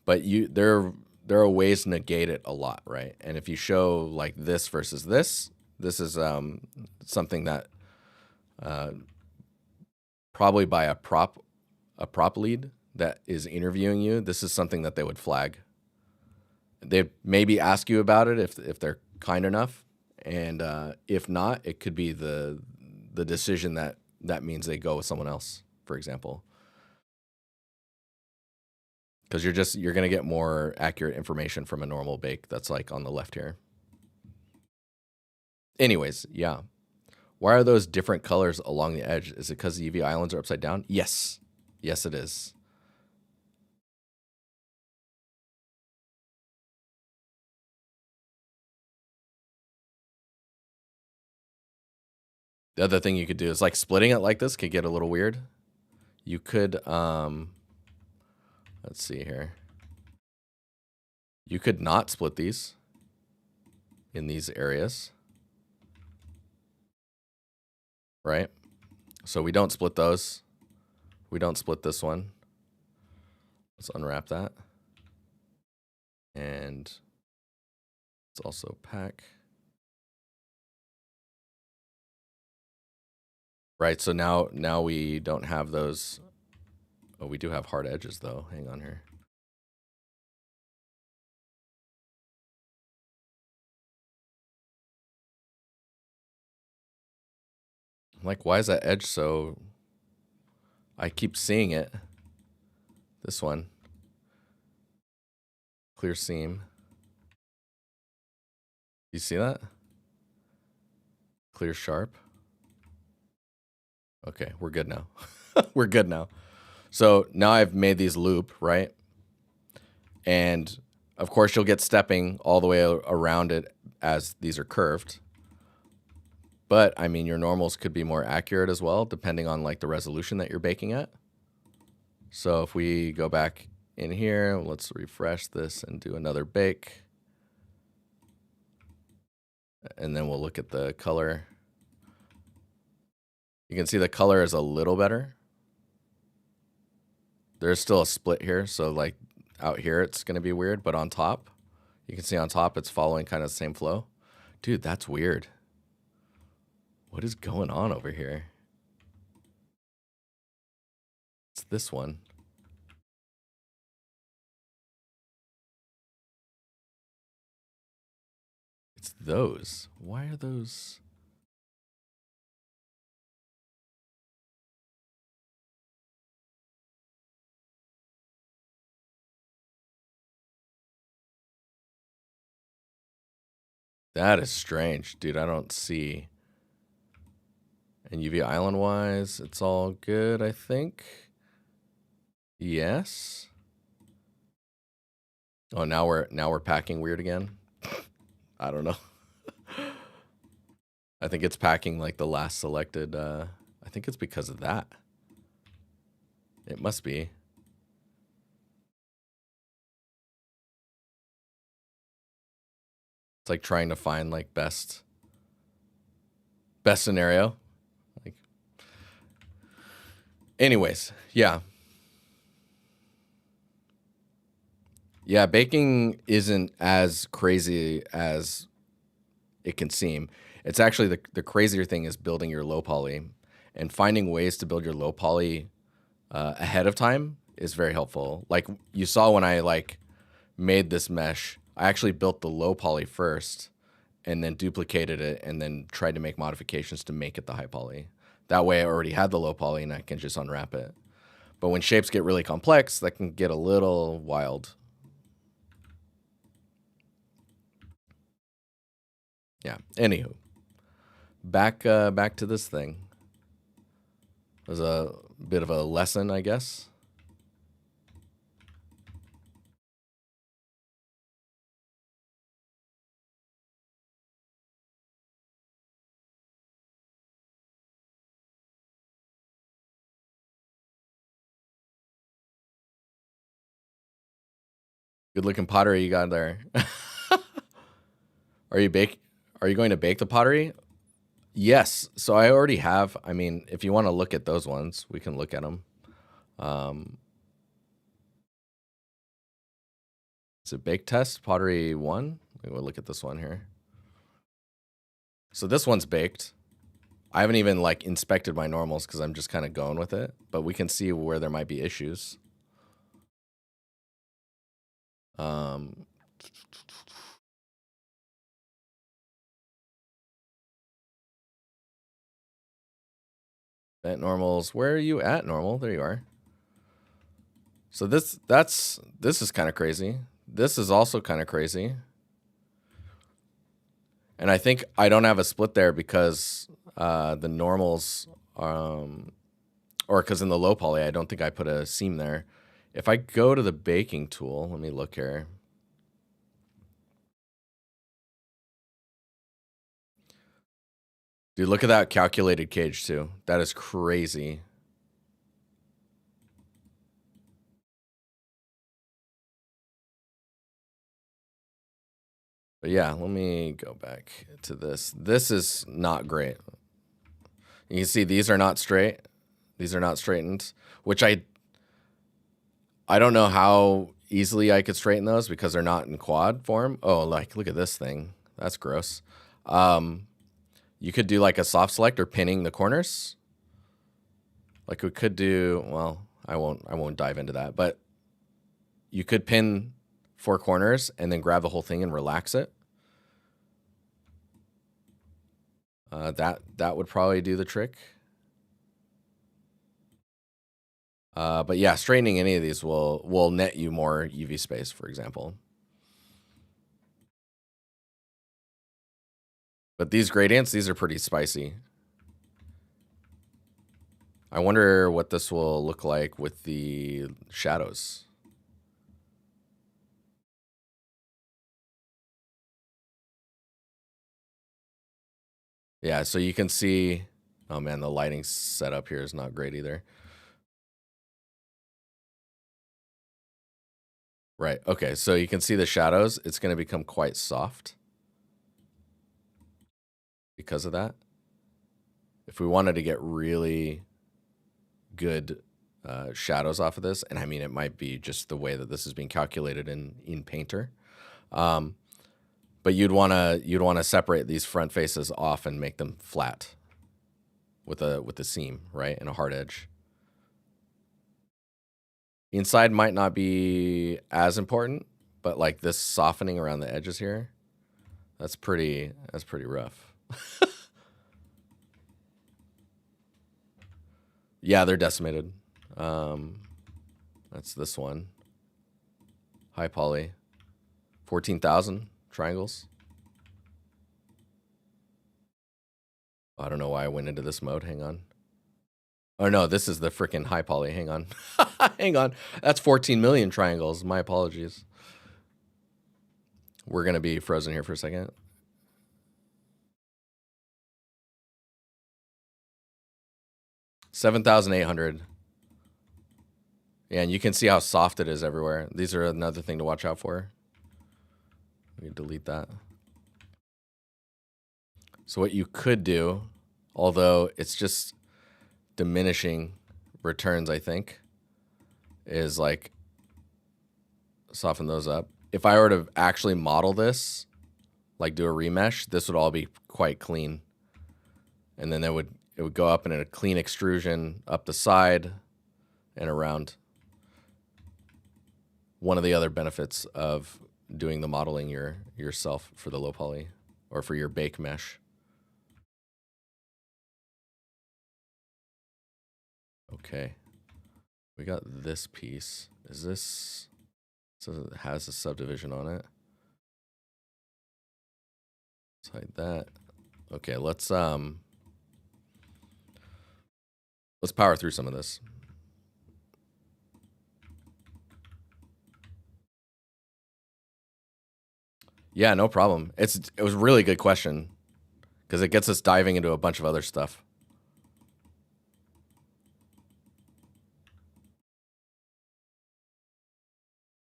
but there are ways to negate it a lot, right? And if you show like this versus this is something that probably by a prop lead that is interviewing you, this is something that they would flag. They maybe ask you about it if they're kind enough, and if not, it could be the decision that means they go with someone else, for example. Because you're gonna get more accurate information from a normal bake that's like on the left here. Anyways, yeah. Why are those different colors along the edge? Is it because the UV islands are upside down? Yes. Yes, it is. The other thing you could do is like splitting it like this could get a little weird. You could, let's see here. You could not split these in these areas, right? So we don't split those. We don't split this one. Let's unwrap that. And let's also pack. Right, so now we don't have those. Oh, we do have hard edges though. Hang on here. I'm like, why is that edge so... I keep seeing it. This one. Clear seam. You see that? Clear sharp. Okay, we're good now. We're good now. So now I've made these loop, right? And of course you'll get stepping all the way around it as these are curved. But I mean, your normals could be more accurate as well, depending on like the resolution that you're baking at. So if we go back in here, let's refresh this and do another bake. And then we'll look at the color. You can see the color is a little better. There's still a split here, so like out here it's gonna be weird, but on top, you can see on top it's following kind of the same flow. Dude, that's weird. What is going on over here? It's this one. It's those. Why are those? That is strange, dude. I don't see. And UV island wise, it's all good, I think. Yes. Oh, now we're packing weird again. I don't know. I think it's packing like the last selected. I think it's because of that. It must be. It's like trying to find like best scenario. Like, anyways, yeah. Yeah, baking isn't as crazy as it can seem. It's actually the crazier thing is building your low poly, and finding ways to build your low poly ahead of time is very helpful. Like you saw when I like made this mesh, I actually built the low poly first and then duplicated it and then tried to make modifications to make it the high poly. That way I already had the low poly and I can just unwrap it. But when shapes get really complex, that can get a little wild. Yeah, anywho. Back to this thing. It was a bit of a lesson, I guess. Good looking pottery you got there. Are you going to bake the pottery? Yes. So I already have. I mean, if you want to look at those ones, we can look at them. Is it bake test pottery 1? We'll look at this one here. So this one's baked. I haven't even like inspected my normals because I'm just kind of going with it, but we can see where there might be issues. Bent normals. Where are you at, normal? There you are. So this is kind of crazy. This is also kind of crazy. And I think I don't have a split there because the normals, or because in the low poly, I don't think I put a seam there. If I go to the baking tool, let me look here. Dude, look at that calculated cage too. That is crazy. But yeah, let me go back to this. This is not great. You can see these are not straight. These are not straightened, which I don't know how easily I could straighten those because they're not in quad form. Oh, like look at this thing. That's gross. You could do like a soft select or pinning the corners. Like we could do, well, I won't dive into that, but you could pin 4 corners and then grab the whole thing and relax it. That would probably do the trick. But yeah, straightening any of these will net you more UV space, for example. But these gradients, these are pretty spicy. I wonder what this will look like with the shadows. Yeah, so you can see, oh man, the lighting setup here is not great either. Right, okay, so you can see the shadows. It's going to become quite soft because of that. If we wanted to get really good shadows off of this, and I mean, it might be just the way that this is being calculated in Painter, but you'd want to separate these front faces off and make them flat with a seam, right, and a hard edge. Inside might not be as important, but like this softening around the edges here, that's pretty rough. Yeah, they're decimated. That's this one. High poly. 14,000 triangles. I don't know why I went into this mode. Hang on. Oh no, this is the freaking high poly. Hang on. Hang on. That's 14 million triangles. My apologies. We're going to be frozen here for a second. $7,800. Yeah, and you can see how soft it is everywhere. These are another thing to watch out for. Let me delete that. So what you could do, although it's just diminishing returns, I think, is like soften those up. If I were to actually model this, like do a remesh, this would all be quite clean. And then it would go up in a clean extrusion up the side and around. One of the other benefits of doing the modeling yourself for the low poly or for your bake mesh. Okay. We got this piece. Is this, so it has a subdivision on it. Let's hide that. Okay, let's power through some of this. Yeah, no problem. It was a really good question because it gets us diving into a bunch of other stuff.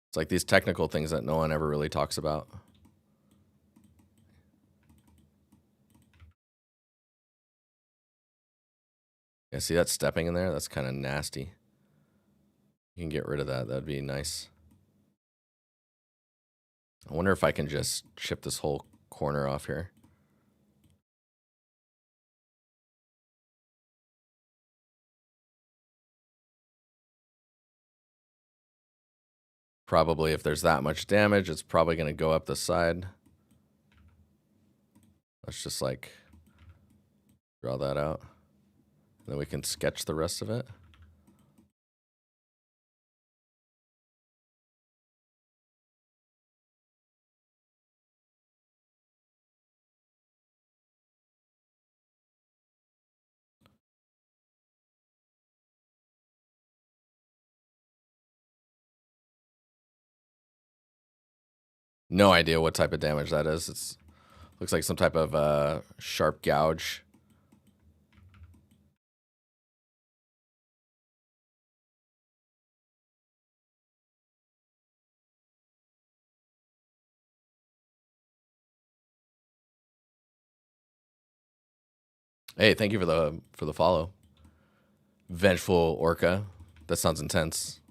It's like these technical things that no one ever really talks about. Yeah, see that stepping in there? That's kind of nasty. You can get rid of that. That'd be nice. I wonder if I can just chip this whole corner off here. Probably if there's that much damage, it's probably going to go up the side. Let's just like draw that out. Then we can sketch the rest of it. No idea what type of damage that is. It's looks like some type of sharp gouge. Hey, thank you for the follow. Vengeful Orca. That sounds intense.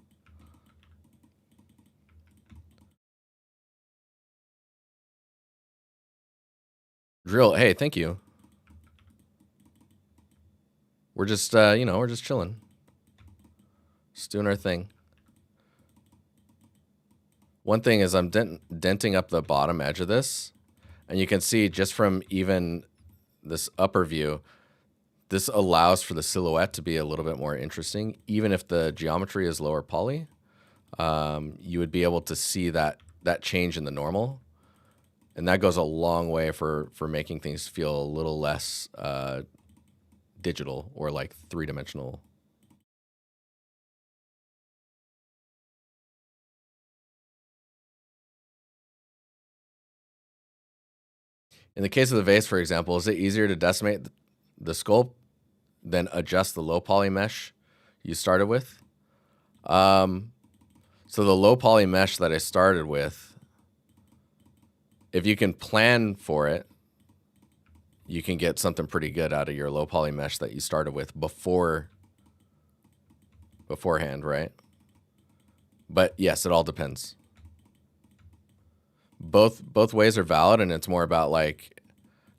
Drill. Hey, thank you. We're just you know, we're just chilling. Just doing our thing. One thing is I'm denting up the bottom edge of this, and you can see just from even this upper view, this allows for the silhouette to be a little bit more interesting. Even if the geometry is lower poly, you would be able to see that change in the normal. And that goes a long way for making things feel a little less digital or like three-dimensional. In the case of the vase, for example, is it easier to decimate the sculpt than adjust the low poly mesh you started with? So the low poly mesh that I started with, if you can plan for it, you can get something pretty good out of your low poly mesh that you started with beforehand, right? But yes, it all depends. Both ways are valid, and it's more about like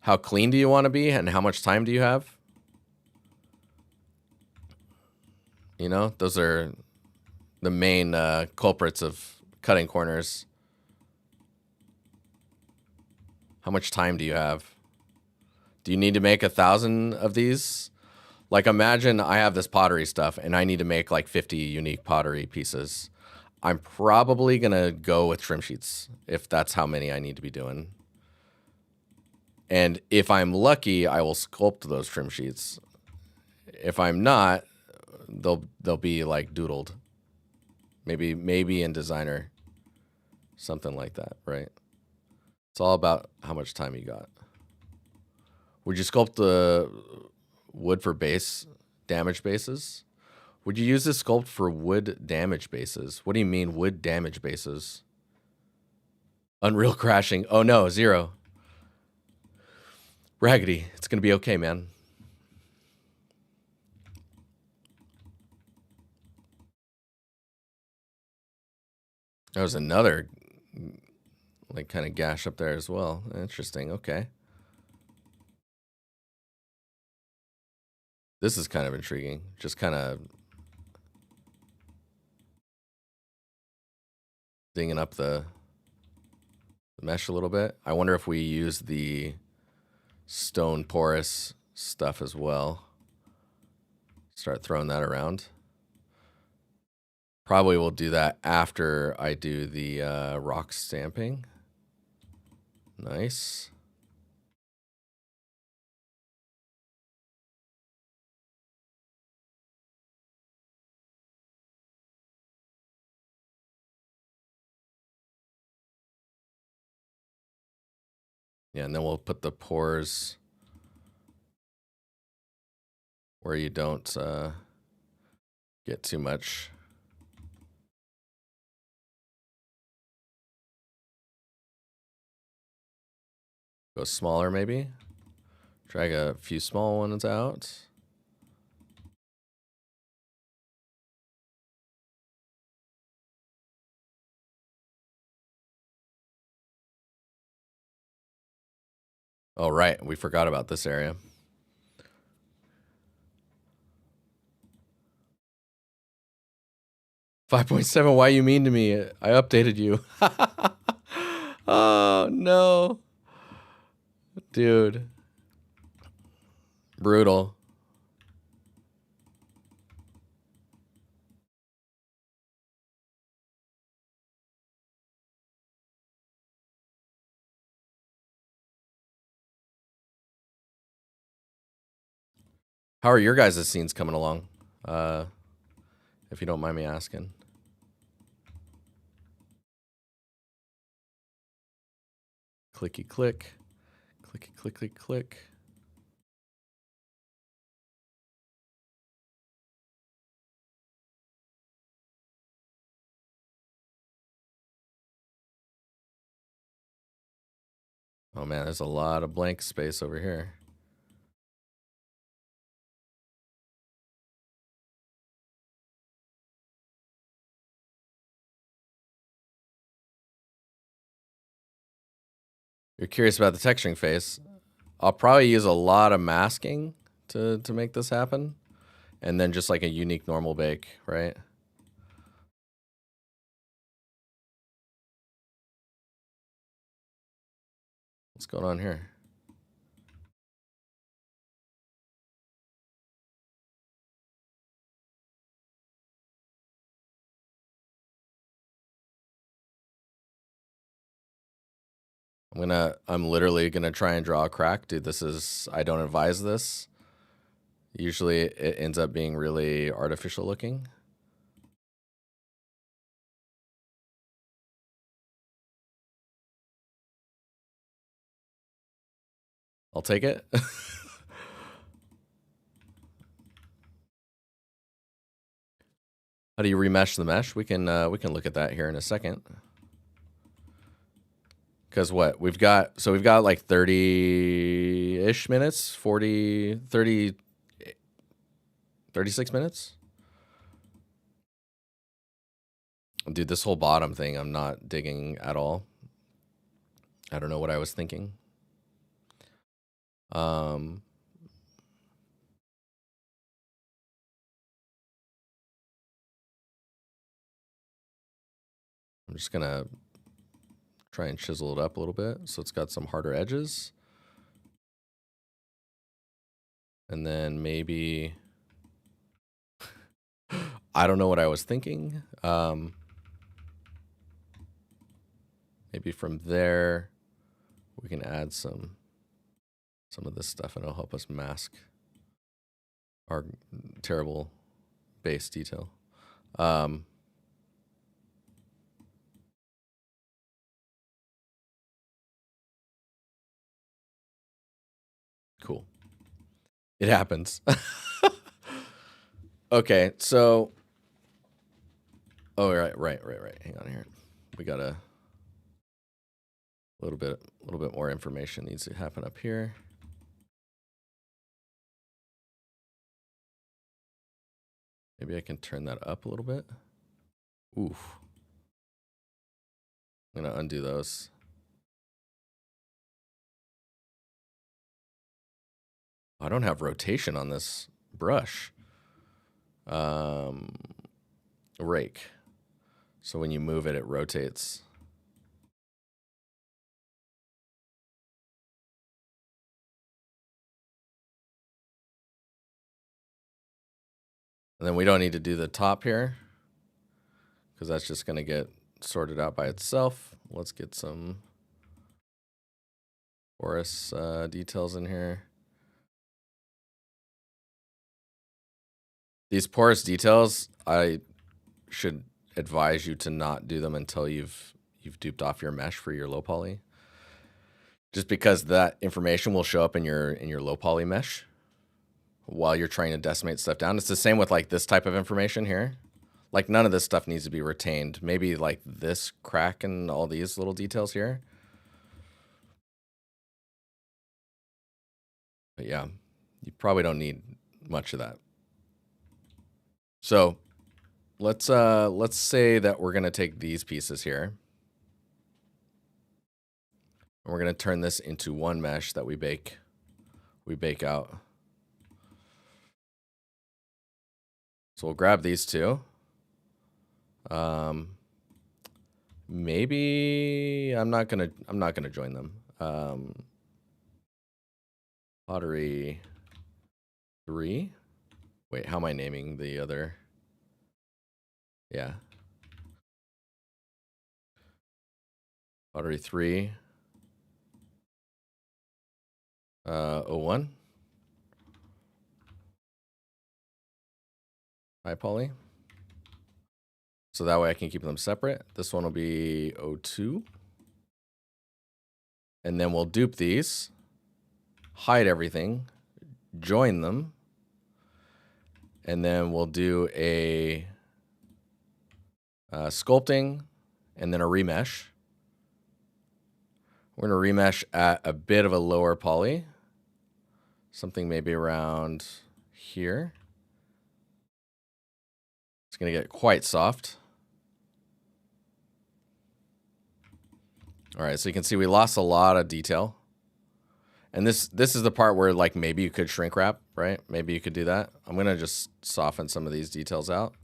how clean do you want to be and how much time do you have? You know, those are the main culprits of cutting corners. How much time do you have? Do you need to make 1,000 of these? Like, imagine I have this pottery stuff and I need to make like 50 unique pottery pieces. I'm probably going to go with trim sheets if that's how many I need to be doing. And if I'm lucky, I will sculpt those trim sheets. If I'm not, they'll be like doodled. Maybe in designer, something like that, right? It's all about how much time you got. Would you sculpt the wood for base damage bases? Would you use this sculpt for wood damage bases? What do you mean wood damage bases? Unreal crashing. Oh no, 0. Raggedy, it's gonna be okay, man. There was another like kind of gash up there as well. Interesting. Okay. This is kind of intriguing. Just kind of dinging up the mesh a little bit. I wonder if we use the stone porous stuff as well. Start throwing that around. Probably will do that after I do the rock stamping. Nice. Yeah, and then we'll put the pores where you don't get too much. Go smaller maybe. Drag a few small ones out. Oh, right. We forgot about this area. 5.7, why you mean to me? I updated you. Oh, no. Dude. Brutal. How are your guys' scenes coming along? If you don't mind me asking. Clicky click. Clicky click click click. Oh man, there's a lot of blank space over here. You're curious about the texturing phase. I'll probably use a lot of masking to make this happen. And then just like a unique normal bake, right? What's going on here? I'm literally gonna try and draw a crack. Dude, I don't advise this. Usually it ends up being really artificial looking. I'll take it. How do you remesh the mesh? We can look at that here in a second. Because what we've got like 30-ish minutes, 40, 30, 36 minutes. Dude, this whole bottom thing, I'm not digging at all. I don't know what I was thinking. I'm just gonna try and chisel it up a little bit so it's got some harder edges. And then maybe, I don't know what I was thinking. Maybe from there, we can add some of this stuff and it'll help us mask our terrible base detail. Cool. It happens. Okay, so, oh, right. Hang on here. We got a little bit more information needs to happen up here. Maybe I can turn that up a little bit. Oof. I'm gonna undo those. I don't have rotation on this brush. Rake. So when you move it, it rotates. And then we don't need to do the top here because that's just going to get sorted out by itself. Let's get some porous details in here. These porous details, I should advise you to not do them until you've duped off your mesh for your low poly. Just because that information will show up in your low poly mesh while you're trying to decimate stuff down. It's the same with like this type of information here. Like none of this stuff needs to be retained. Maybe like this crack and all these little details here. But yeah, you probably don't need much of that. So let's say that we're gonna take these pieces here. And we're gonna turn this into one mesh that we bake out. So we'll grab these two. Maybe I'm not gonna join them. Pottery 3. Wait, how am I naming the other? Yeah. Pottery 3. 01. Hi, Polly. So that way I can keep them separate. This one will be 02. And then we'll dupe these, hide everything, join them, and then we'll do a sculpting and then a remesh. We're going to remesh at a bit of a lower poly, something maybe around here. It's going to get quite soft. All right, so you can see we lost a lot of detail. And this is the part where like maybe you could shrink wrap, right? Maybe you could do that. I'm going to just soften some of these details out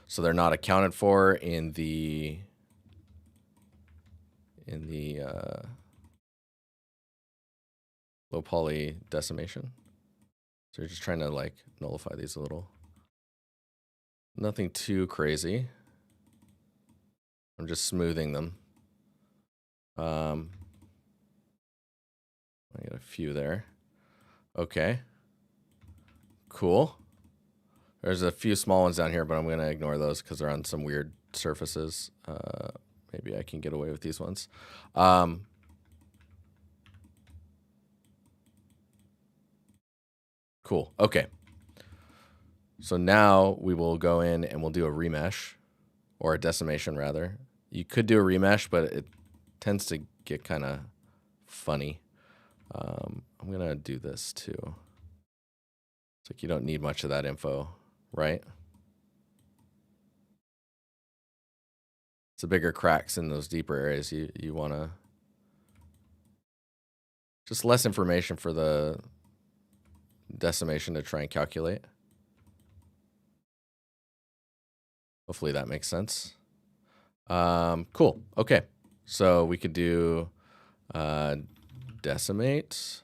so they're not accounted for in the low poly decimation. So you're just trying to like nullify these a little. Nothing too crazy. I'm just smoothing them. I got a few there. Okay. Cool. There's a few small ones down here, but I'm going to ignore those because they're on some weird surfaces. Maybe I can get away with these ones. Cool. Okay. So now we will go in and we'll do a remesh, or a decimation rather. You could do a remesh, but it tends to get kind of funny. I'm going to do this too. It's like you don't need much of that info, right? It's the bigger cracks in those deeper areas you want to... Just less information for the decimation to try and calculate. Hopefully that makes sense. Cool. Okay. So we could do decimate.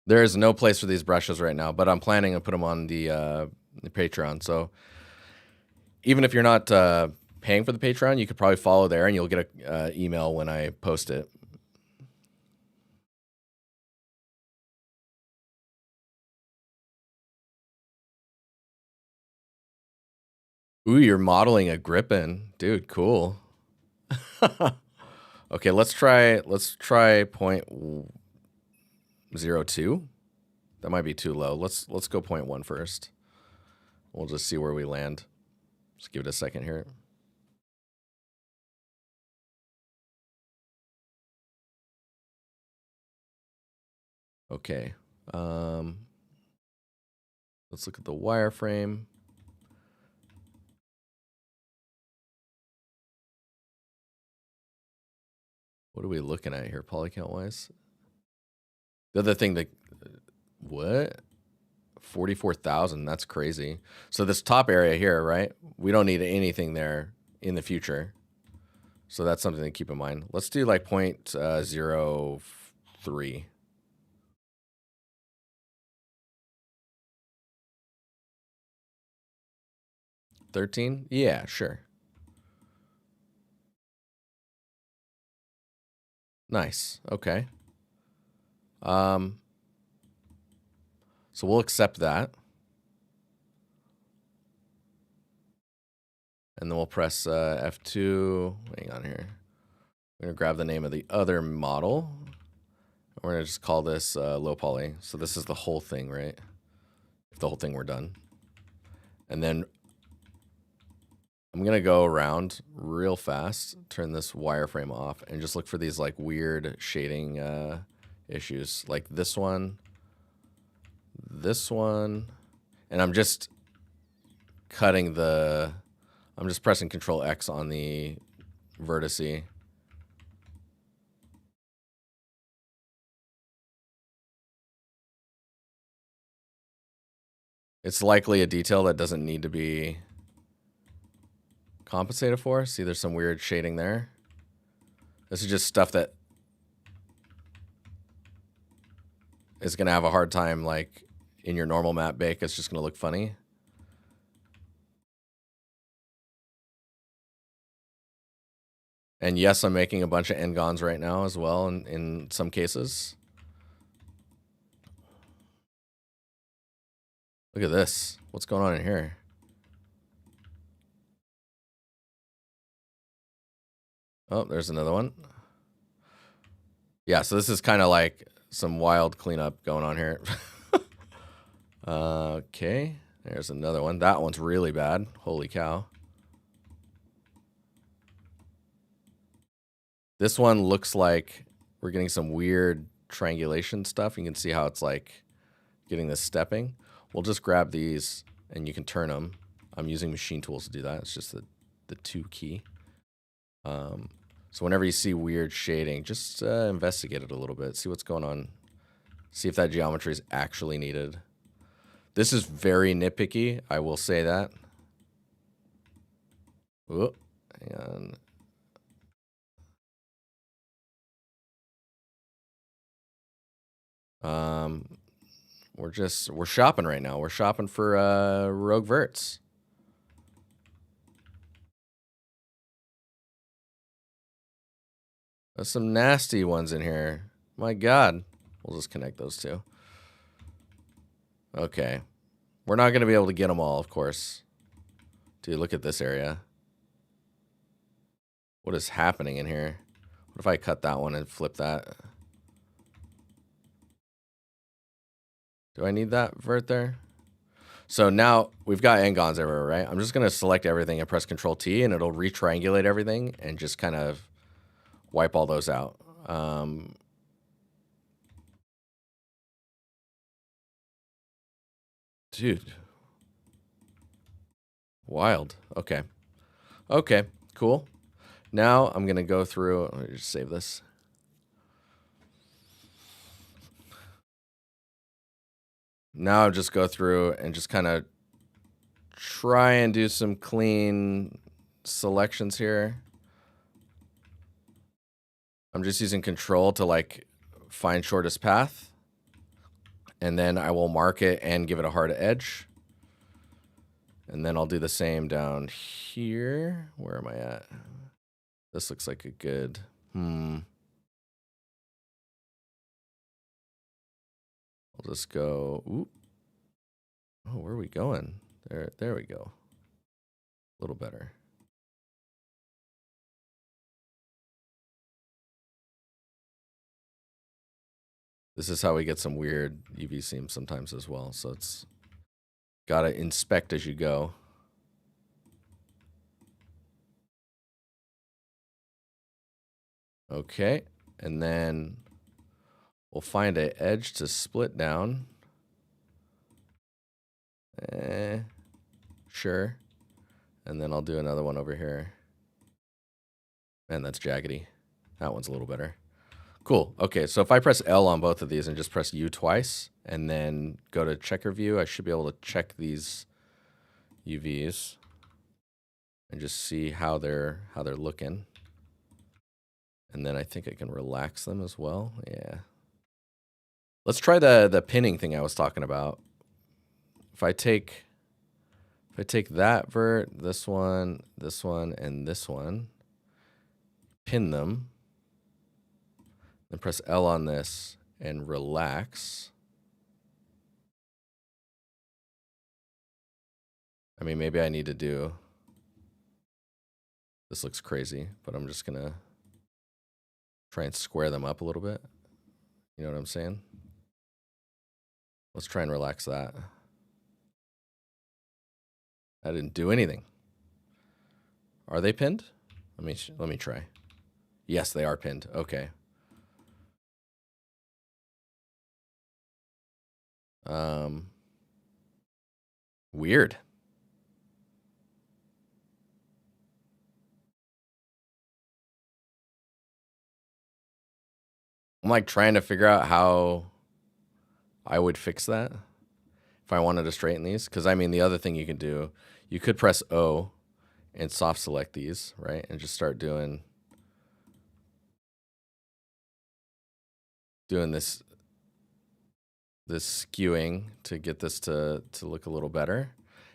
There is no place for these brushes right now, but I'm planning to put them on the Patreon. So even if you're not paying for the Patreon, you could probably follow there and you'll get an email when I post it. Ooh, you're modeling a Grippin. Dude, cool. Okay, let's try 0.02. That might be too low. Let's go 0.1 first. We'll just see where we land. Just give it a second here. Okay. Let's look at the wireframe. What are we looking at here, poly count wise? The other thing that, what? 44,000, that's crazy. So this top area here, right? We don't need anything there in the future. So that's something to keep in mind. Let's do like 0.03. $13? Yeah, sure. Nice. Okay. So we'll accept that. And then we'll press F2. Hang on here. We're going to grab the name of the other model. We're going to just call this low poly. So this is the whole thing, right? If the whole thing were done. And then I'm going to go around real fast, turn this wireframe off, and just look for these like weird shading issues. Like this one, and I'm just cutting I'm just pressing Control X on the vertice. It's likely a detail that doesn't need to be compensated for. See, there's some weird shading there. This is just stuff that is going to have a hard time, like, in your normal matte bake. It's just going to look funny. And yes, I'm making a bunch of n-gons right now as well in some cases. Look at this. What's going on in here? Oh, there's another one. Yeah, so this is kind of like some wild cleanup going on here. Okay, there's another one. That one's really bad. Holy cow. This one looks like we're getting some weird triangulation stuff. You can see how it's like getting this stepping. We'll just grab these and you can turn them. I'm using machine tools to do that. It's just the 2 key. So whenever you see weird shading, just investigate it a little bit. See what's going on. See if that geometry is actually needed. This is very nitpicky. I will say that. Whoop. Hang on. We're shopping right now. We're shopping for rogue verts. There's some nasty ones in here. My God. We'll just connect those two. Okay. We're not going to be able to get them all, of course. Dude, look at this area. What is happening in here? What if I cut that one and flip that? Do I need that vert there? So now we've got n-gons everywhere, right? I'm just going to select everything and press Control T, and it'll retriangulate everything and just kind of wipe all those out. Dude. Wild. Okay. Okay, cool. Now I'm going to go through. Let me just save this. Now I'll just go through and just kind of try and do some clean selections here. I'm just using Control to like find shortest path. And then I will mark it and give it a hard edge. And then I'll do the same down here. Where am I at? This looks like a good, I'll just go, ooh. Oh, where are we going? There we go. A little better. This is how we get some weird UV seams sometimes as well. So it's got to inspect as you go. Okay. And then we'll find an edge to split down. Sure. And then I'll do another one over here. Man, that's jaggedy. That one's a little better. Cool. Okay, so if I press L on both of these and just press U twice, and then go to checker view, I should be able to check these UVs and just see how they're looking. And then I think I can relax them as well. Yeah. Let's try the pinning thing I was talking about. If I take that vert, this one, and this one, pin them, then press L on this and relax. I mean, maybe I need to do, this looks crazy, but I'm just gonna try and square them up a little bit. You know what I'm saying? Let's try and relax that. I didn't do anything. Are they pinned? Let me try. Yes, they are pinned. Okay. Weird. like trying to figure out how I would fix that if I wanted to straighten these. Because I mean, the other thing you can do, you could press O and soft select these, right? And just start doing this skewing to get this to look a little better.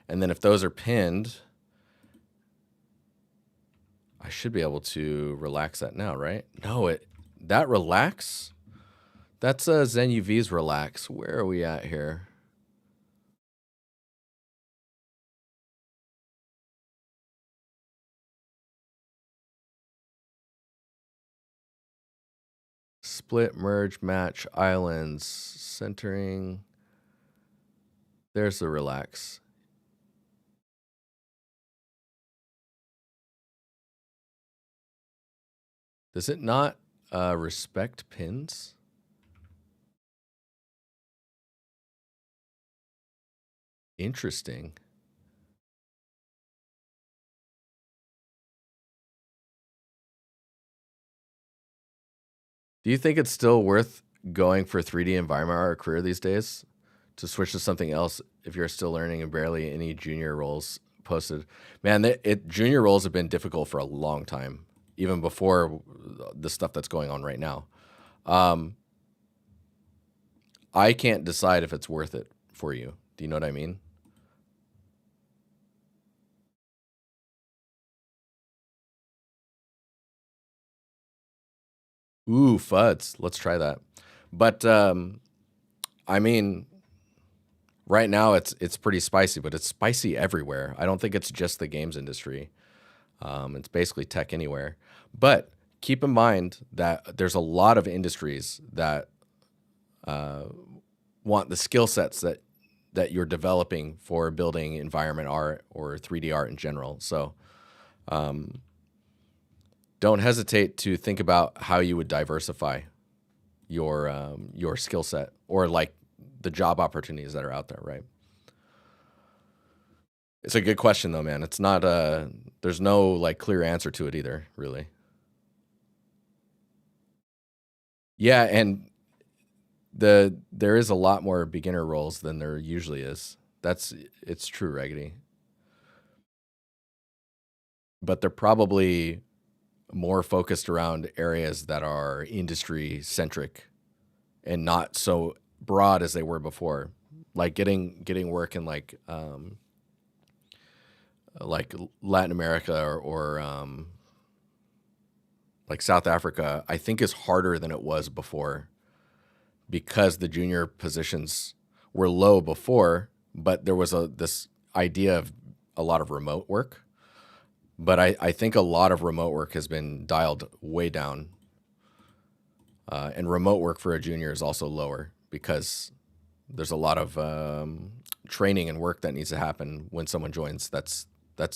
And then if those are pinned, I should be able to relax that now, right? No, that relax? That's Zen UV's relax. Where are we at here? Split, merge, match, islands, centering. There's the relax. Does it not respect pins? Interesting. Do you think it's still worth going for 3D environment art career these days? To switch to something else if you're still learning and barely any junior roles posted? Man, junior roles have been difficult for a long time, even before the stuff that's going on right now. I can't decide if it's worth it for you. Do you know what I mean? Ooh, FUDs. Let's try that. But I mean, right now it's pretty spicy, but it's spicy everywhere. I don't think it's just the games industry. It's basically tech anywhere. But keep in mind that there's a lot of industries that want the skill sets that you're developing for building environment art or 3D art in general. So don't hesitate to think about how you would diversify your skill set or like the job opportunities that are out there, right? It's a good question though, man. It's not there's no like clear answer to it either, really. Yeah, and there is a lot more beginner roles than there usually is. It's true, Raggedy. But they're probably more focused around areas that are industry centric and not so broad as they were before. Like getting work in like Latin America or like South Africa, I think is harder than it was before because the junior positions were low before, but there was this idea of a lot of remote work. But I think a lot of remote work has been dialed way down. And remote work for a junior is also lower because there's a lot of training and work that needs to happen when someone joins that's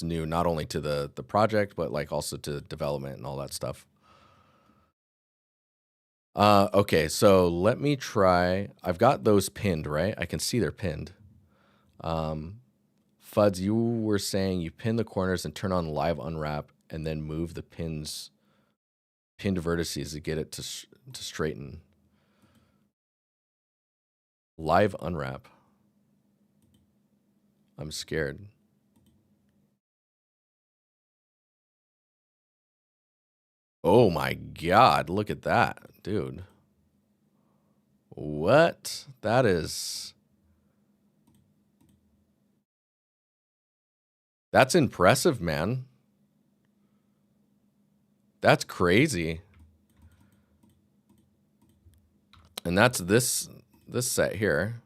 new, not only to the project, but like also to development and all that stuff. Okay, so let me try. I've got those pinned, right? I can see they're pinned. Fuds, you were saying you pin the corners and turn on live unwrap and then move the pinned vertices to get it to straighten. Live unwrap. I'm scared. Oh my God, look at that, dude. What? That's impressive, man. That's crazy. And that's this set here.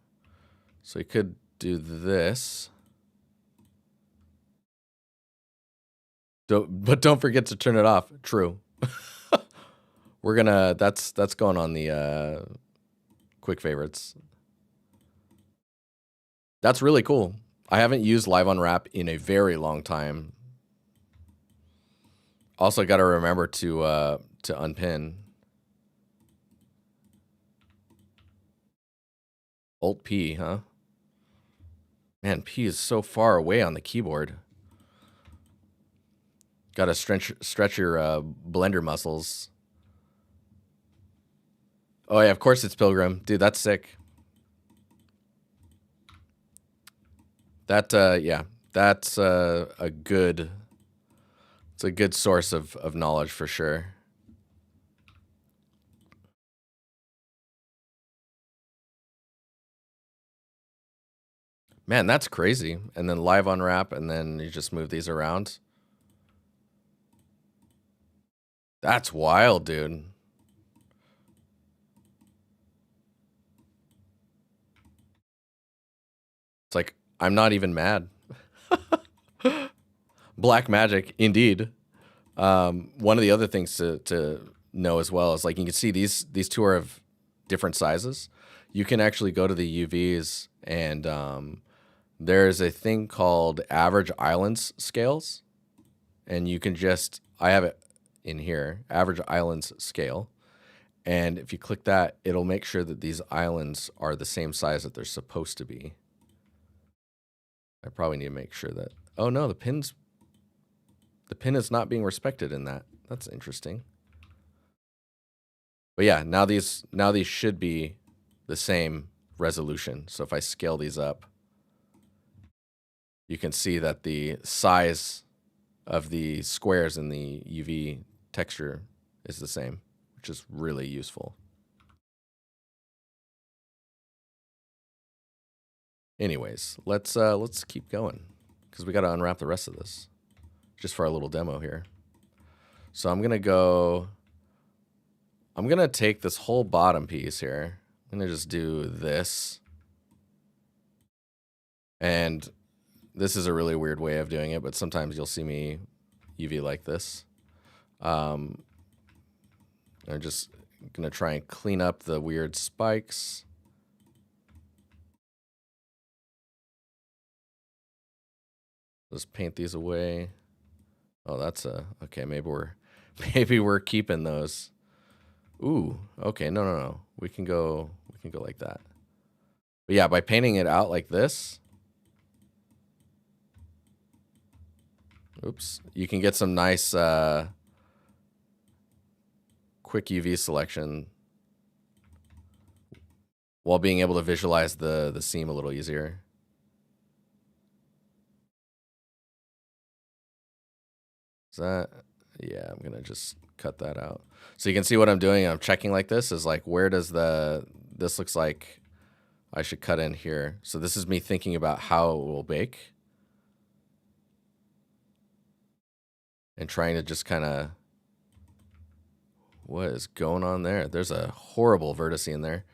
So you could do this. But don't forget to turn it off. True. We're gonna that's going on the quick favorites. That's really cool. I haven't used live unwrap in a very long time. Also got to remember to unpin. Alt P, huh? Man, P is so far away on the keyboard. Got to stretch your blender muscles. Oh yeah, of course it's Pilgrim. Dude, that's sick. That yeah, that's a good, it's a good source of knowledge for sure. Man, that's crazy. And then live unwrap, and then you just move these around. That's wild, dude. It's like, I'm not even mad. Black magic, indeed. One of the other things to know as well is like you can see these two are of different sizes. You can actually go to the UVs and there's a thing called average islands scales, and you can just, I have it in here, average islands scale. And if you click that, it'll make sure that these islands are the same size that they're supposed to be. I probably need to make sure that, oh no, the pin is not being respected in that. That's interesting. But yeah, now these should be the same resolution. So if I scale these up, you can see that the size of the squares in the UV texture is the same, which is really useful. Anyways, let's keep going because we got to unwrap the rest of this just for our little demo here. So I'm going to take this whole bottom piece here. I'm going to just do this. And this is a really weird way of doing it, but sometimes you'll see me UV like this. I'm just going to try and clean up the weird spikes. Just paint these away. Oh, that's okay. Maybe we're keeping those. Ooh, okay. No. We can go like that. But yeah, by painting it out like this, oops, you can get some nice quick UV selection while being able to visualize the seam a little easier. Is that, yeah, I'm gonna just cut that out. So you can see what I'm doing. I'm checking like this is like, where does this looks like I should cut in here. So this is me thinking about how it will bake. And trying to just kind of, what is going on there? There's a horrible vertice in there.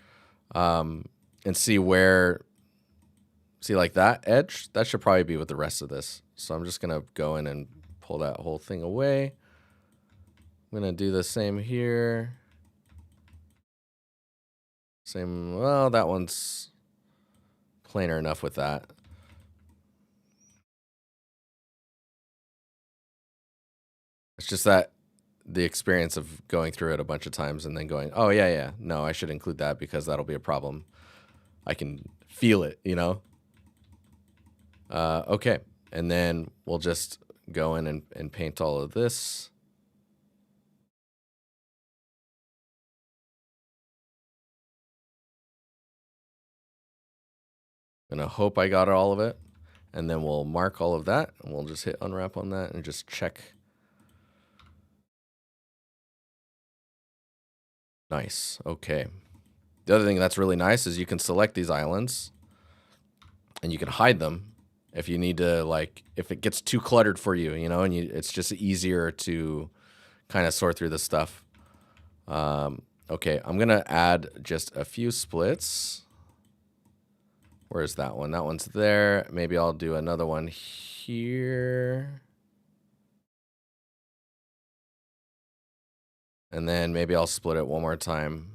And see where, see like that edge? That should probably be with the rest of this. So I'm just gonna go in and pull that whole thing away. I'm gonna do the same here. Same, well, that one's plainer enough with that. It's just that the experience of going through it a bunch of times and then going, oh yeah, no, I should include that because that'll be a problem. I can feel it, you know? Okay, and then we'll just go in and paint all of this. I'm gonna hope I got all of it. And then we'll mark all of that, and we'll just hit unwrap on that and just check. Nice, okay. The other thing that's really nice is you can select these islands, and you can hide them if you need to, like, if it gets too cluttered for you, you know, and it's just easier to kind of sort through the stuff. Okay, I'm gonna add just a few splits. Where's that one? That one's there. Maybe I'll do another one here. And then maybe I'll split it one more time.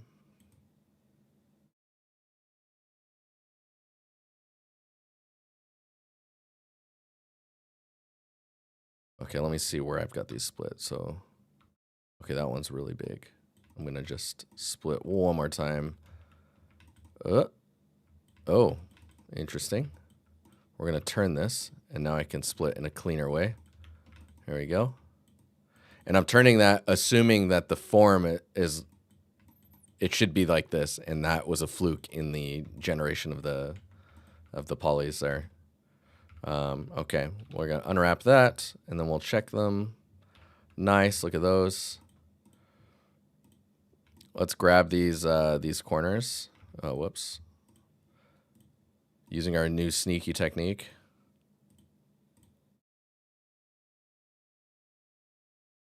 Okay, let me see where I've got these split. So, okay, that one's really big. I'm gonna just split one more time. Oh, interesting. We're gonna turn this, and now I can split in a cleaner way. There we go. And I'm turning that, assuming that the form is it should be like this, and that was a fluke in the generation of the polys there. Okay, we're gonna unwrap that, and then we'll check them. Nice, look at those. Let's grab these corners. Oh, whoops. Using our new sneaky technique.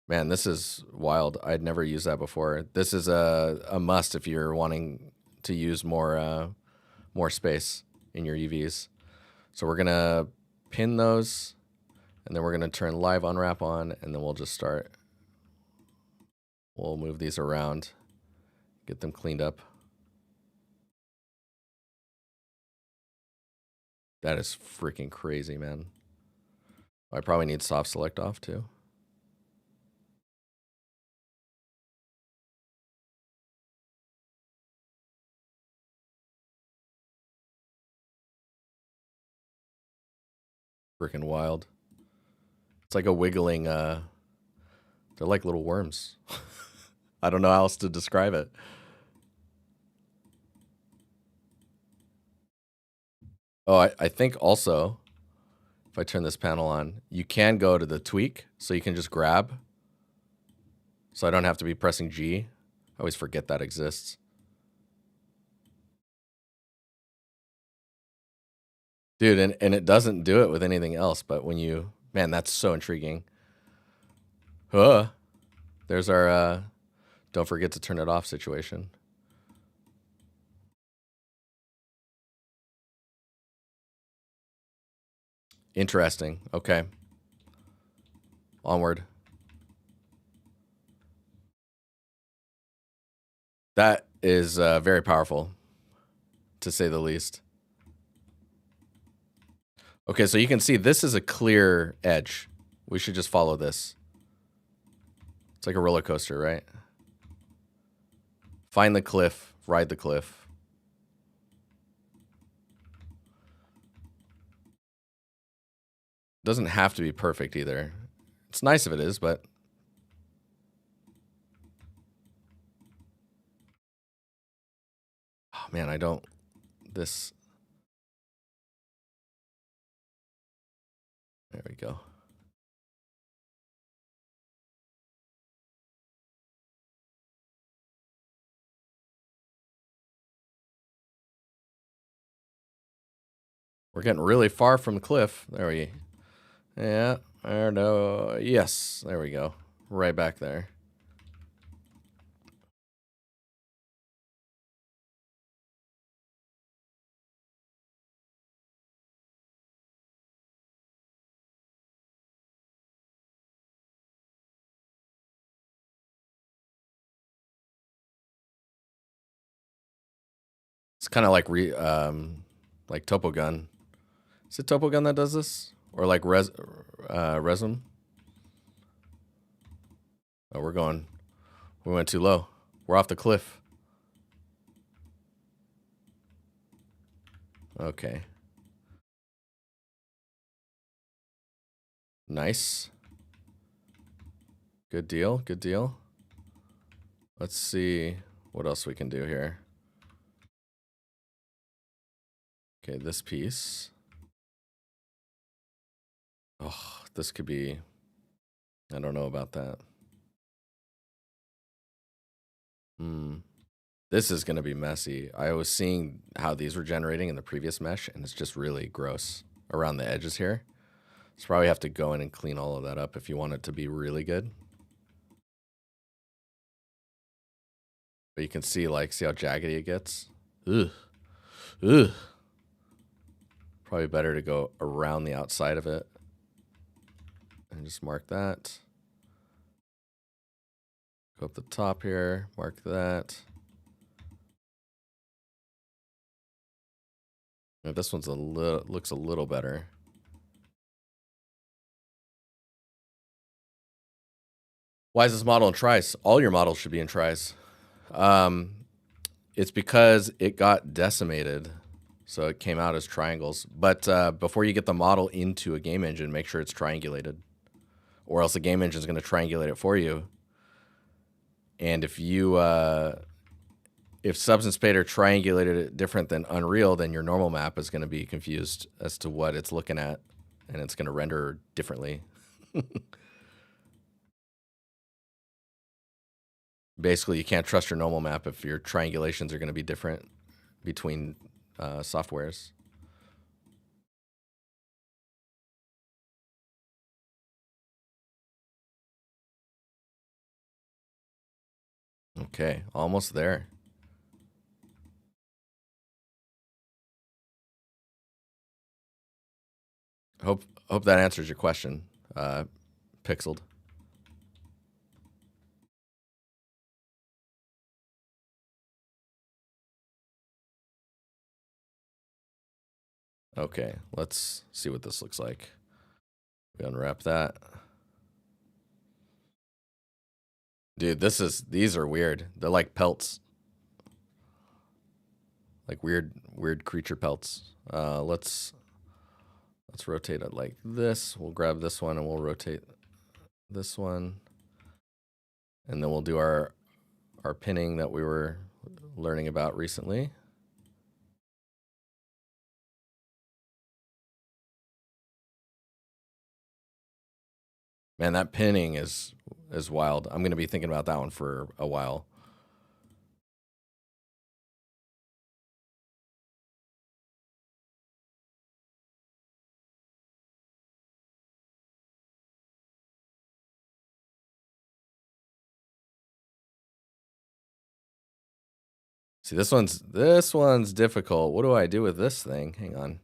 Man, this is wild. I'd never used that before. This is a must if you're wanting to use more space in your UVs. So we're gonna pin those, and then we're gonna turn live unwrap on, and then we'll just start. We'll move these around, get them cleaned up. That is freaking crazy, man. I probably need soft select off too. Freaking wild. It's like a wiggling, they're like little worms. I don't know how else to describe it. Oh, I think also, if I turn this panel on, you can go to the tweak, so you can just grab. So I don't have to be pressing G. I always forget that exists. Dude, and it doesn't do it with anything else, but when you, man, that's so intriguing. There's our, don't forget to turn it off situation. Interesting. Okay. Onward. That is very powerful, to say the least. Okay, so you can see this is a clear edge. We should just follow this. It's like a roller coaster, right? Find the cliff, ride the cliff. Doesn't have to be perfect either. It's nice if it is, but oh man, I don't this. There we go. We're getting really far from the cliff. There we Yeah, or no. Yes, there we go. Right back there. It's kind of like Topo Gun. Is it Topo Gun that does this? Or like Resum? Oh, we went too low. We're off the cliff. Okay. Nice. Good deal, good deal. Let's see what else we can do here. Okay, this piece. Oh, this could be, I don't know about that. This is going to be messy. I was seeing how these were generating in the previous mesh, and it's just really gross around the edges here. So probably have to go in and clean all of that up if you want it to be really good. But you can see, like, see how jaggedy it gets? Ugh. Ugh. Probably better to go around the outside of it. And just mark that. Go up the top here, mark that. Now this one's looks a little better. Why is this model in tries? All your models should be in tries. It's because it got decimated, so it came out as triangles. But before you get the model into a game engine, make sure it's triangulated, or else the game engine is going to triangulate it for you. And if you if Substance Painter triangulated it different than Unreal, then your normal map is going to be confused as to what it's looking at, and it's going to render differently. Basically, you can't trust your normal map if your triangulations are going to be different between softwares. Okay, almost there. Hope that answers your question, Pixeled. Okay, let's see what this looks like. We unwrap that. Dude, these are weird. They're like pelts. Like weird creature pelts. Let's rotate it like this. We'll grab this one and we'll rotate this one. And then we'll do our pinning that we were learning about recently. Man, that pinning is wild. I'm going to be thinking about that one for a while. See, this one's difficult. What do I do with this thing? Hang on.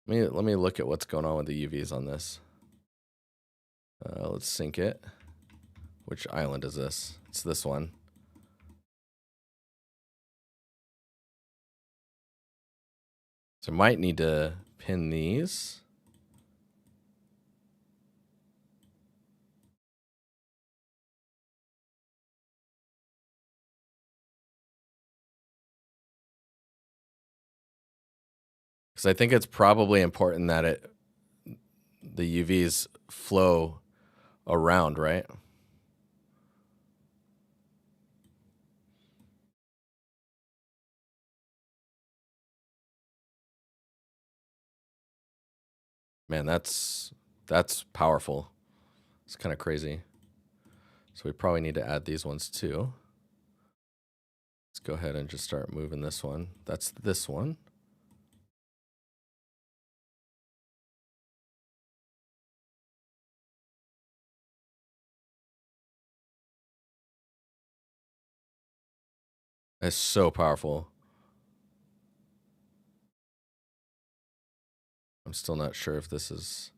Let me look at what's going on with the UVs on this. Let's sync it. Which island is this? It's this one. So I might need to pin these. Because I think it's probably important that the UVs flow around, right? Man, that's powerful. It's kind of crazy. So we probably need to add these ones too. Let's go ahead and just start moving this one. That's this one. That's so powerful. I'm still not sure if this is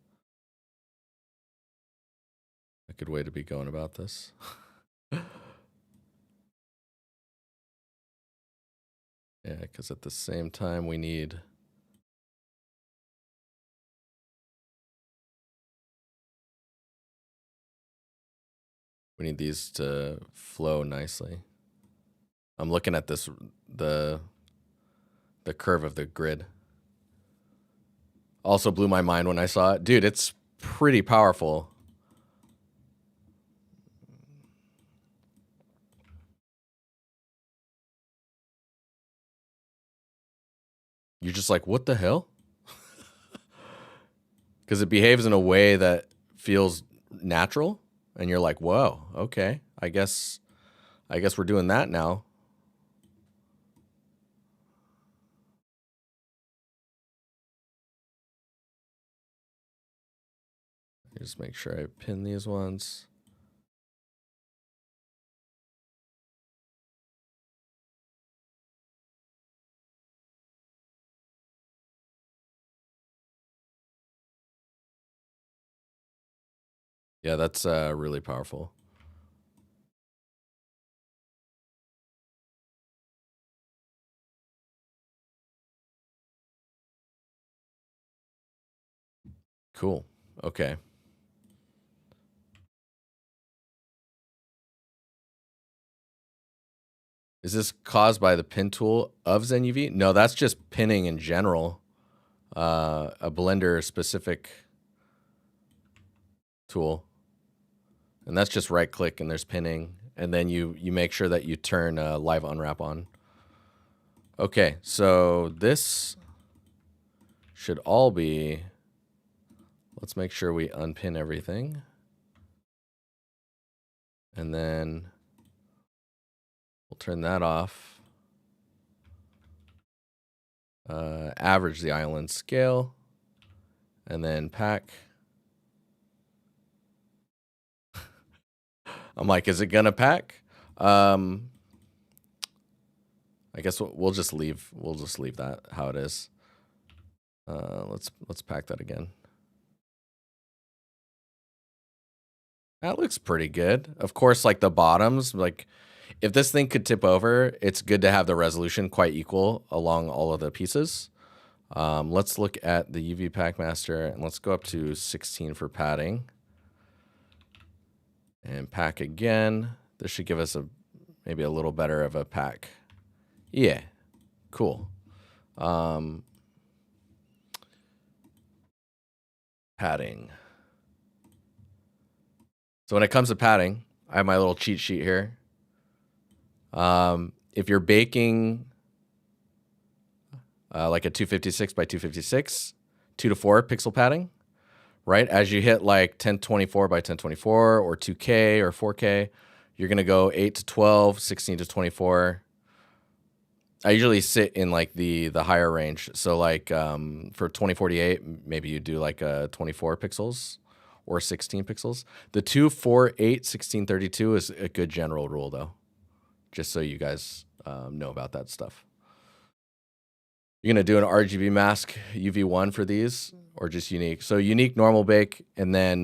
a good way to be going about this. Yeah, because at the same time we need these to flow nicely. I'm looking at this the curve of the grid. Also blew my mind when I saw it. Dude, it's pretty powerful. You're just like, what the hell? Because it behaves in a way that feels natural, and you're like, whoa, okay, I guess we're doing that now. Just make sure I pin these ones. Yeah, that's really powerful. Cool. Okay. Is this caused by the pin tool of ZenUV? No, that's just pinning in general. A Blender specific tool. And that's just right click and there's pinning. and then you make sure that you turn live unwrap on. Okay, so this should all be, let's make sure we unpin everything. And then we'll turn that off. Average the island scale. And then pack. I'm like, is it gonna pack? I guess we'll just leave that how it is. Let's pack that again. That looks pretty good. Of course, like the bottoms, like if this thing could tip over, it's good to have the resolution quite equal along all of the pieces. Let's look at the UV Pack Master, and let's go up to 16 for padding. And pack again. This should give us maybe a little better of a pack. Yeah, cool. Padding. So when it comes to padding, I have my little cheat sheet here. If you're baking like a 256 by 256, 2 to 4 pixel padding, right? As you hit like 1024 by 1024 or 2K or 4K, you're going to go 8 to 12, 16 to 24. I usually sit in like the higher range. So like for 2048, maybe you do like 24 pixels or 16 pixels. The 2, 4, 8, 16, 32 is a good general rule though, just so you guys know about that stuff. You're going to do an RGB mask UV1 for these or just unique? So unique, normal bake, and then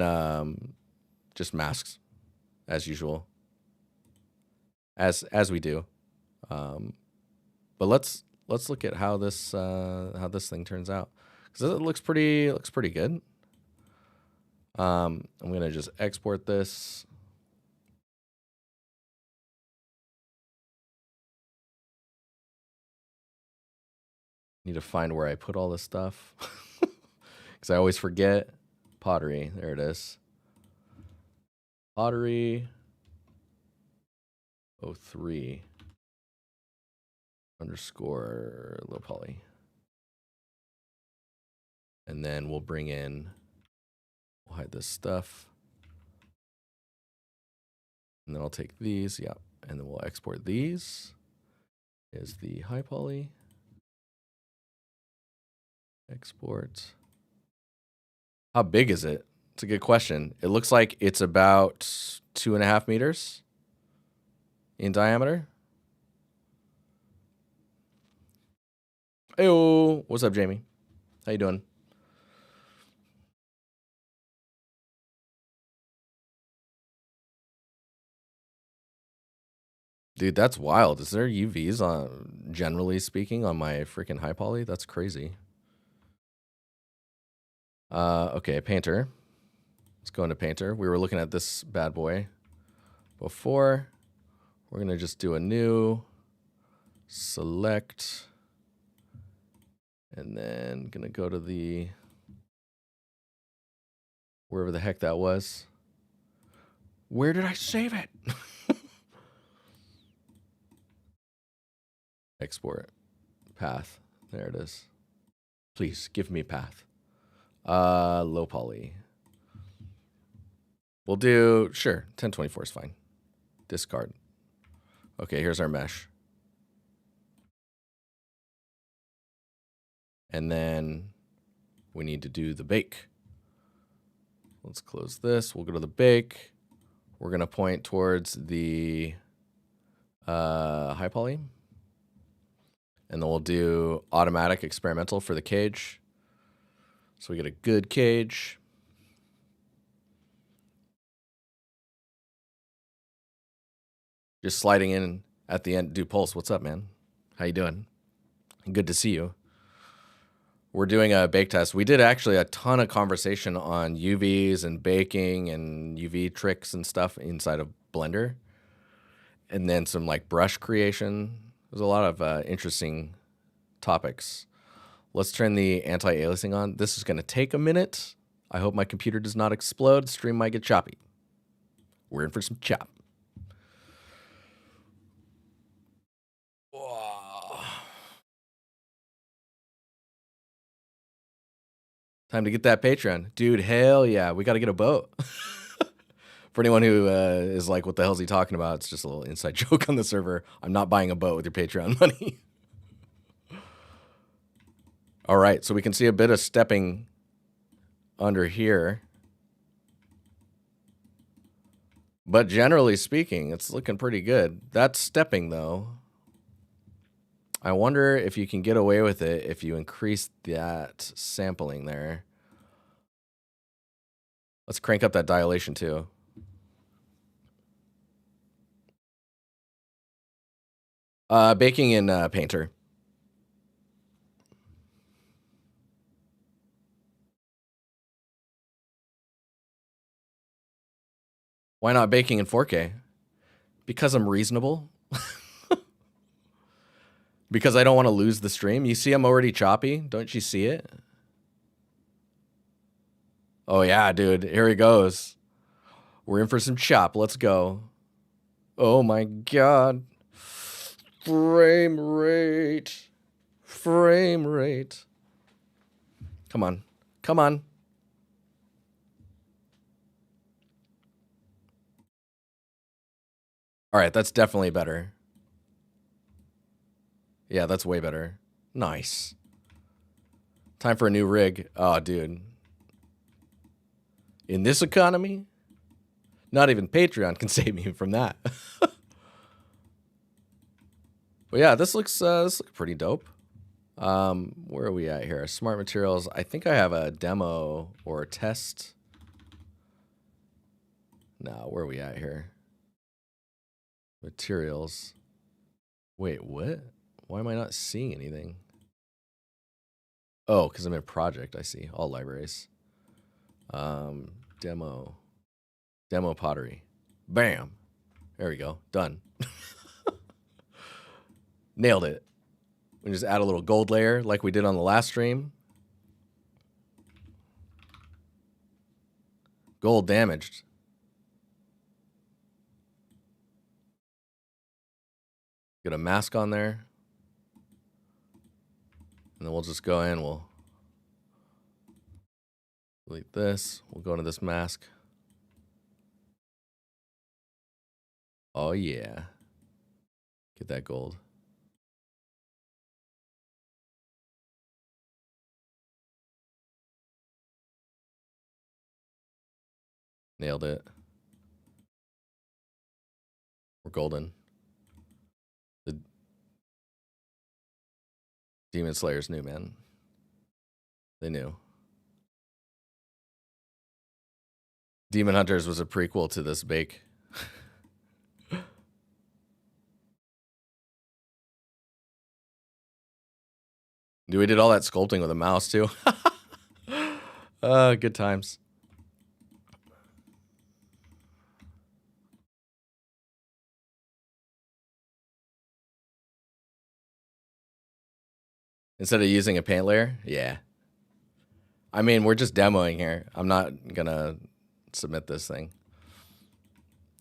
just masks as usual, as we do. But let's look at how this thing turns out, because it looks pretty good. I'm gonna just export this. Need to find where I put all this stuff because I always forget. Pottery, there it is. Pottery 03 underscore low poly. And then we'll bring in, we'll hide this stuff. And then I'll take these, yeah. And then we'll export these. Is the high poly. Export. How big is it? It's a good question. It looks like it's about 2.5 meters in diameter. Heyo, what's up, Jamie? How you doing? Dude, that's wild. Is there UVs on, generally speaking, on my freaking high poly? That's crazy. Okay, Painter. Let's go into Painter. We were looking at this bad boy before. We're gonna just do a new, select, and then gonna go to the, wherever the heck that was. Where did I save it? Export, path, there it is. Please give me path. Low poly. We'll do, sure, 1024 is fine. Discard. Okay, here's our mesh. And then we need to do the bake. Let's close this. We'll go to the bake. We're going to point towards the high poly. And then we'll do automatic experimental for the cage. So we get a good cage. Just sliding in at the end. Do Pulse, what's up, man? How you doing? Good to see you. We're doing a bake test. We did actually a ton of conversation on UVs and baking and UV tricks and stuff inside of Blender. And then some like brush creation. There's a lot of interesting topics. Let's turn the anti-aliasing on. This is going to take a minute. I hope my computer does not explode. Stream might get choppy. We're in for some chop. Time to get that Patreon. Dude, hell yeah. We got to get a boat. For anyone who is like, what the hell is he talking about? It's just a little inside joke on the server. I'm not buying a boat with your Patreon money. All right, so we can see a bit of stepping under here. But generally speaking, it's looking pretty good. That's stepping, though. I wonder if you can get away with it if you increase that sampling there. Let's crank up that dilation, too. Baking in Painter. Why not baking in 4K? Because I'm reasonable. Because I don't want to lose the stream. You see I'm already choppy? Don't you see it? Oh, yeah, dude. Here he goes. We're in for some chop. Let's go. Oh, my God. Frame rate. Frame rate. Come on. Come on. All right, that's definitely better. Yeah, that's way better. Nice. Time for a new rig. Oh, dude. In this economy, not even Patreon can save me from that. But yeah, this looks pretty dope. Where are we at here? Smart materials. I think I have a demo or a test. No, where are we at here? Materials. Wait, what? Why am I not seeing anything? Oh, because I'm in project. I see. All libraries. Demo pottery. Bam. There we go. Done. Nailed it. We just add a little gold layer like we did on the last stream. Gold damaged. Get a mask on there. And then we'll just go in. We'll delete this. We'll go into this mask. Oh, yeah. Get that gold. Nailed it. We're golden. The Demon Slayers knew, man. They knew. Demon Hunters was a prequel to this bake. Dude, we did all that sculpting with a mouse, too. Good times. Instead of using a paint layer? Yeah. I mean, we're just demoing here. I'm not going to submit this thing.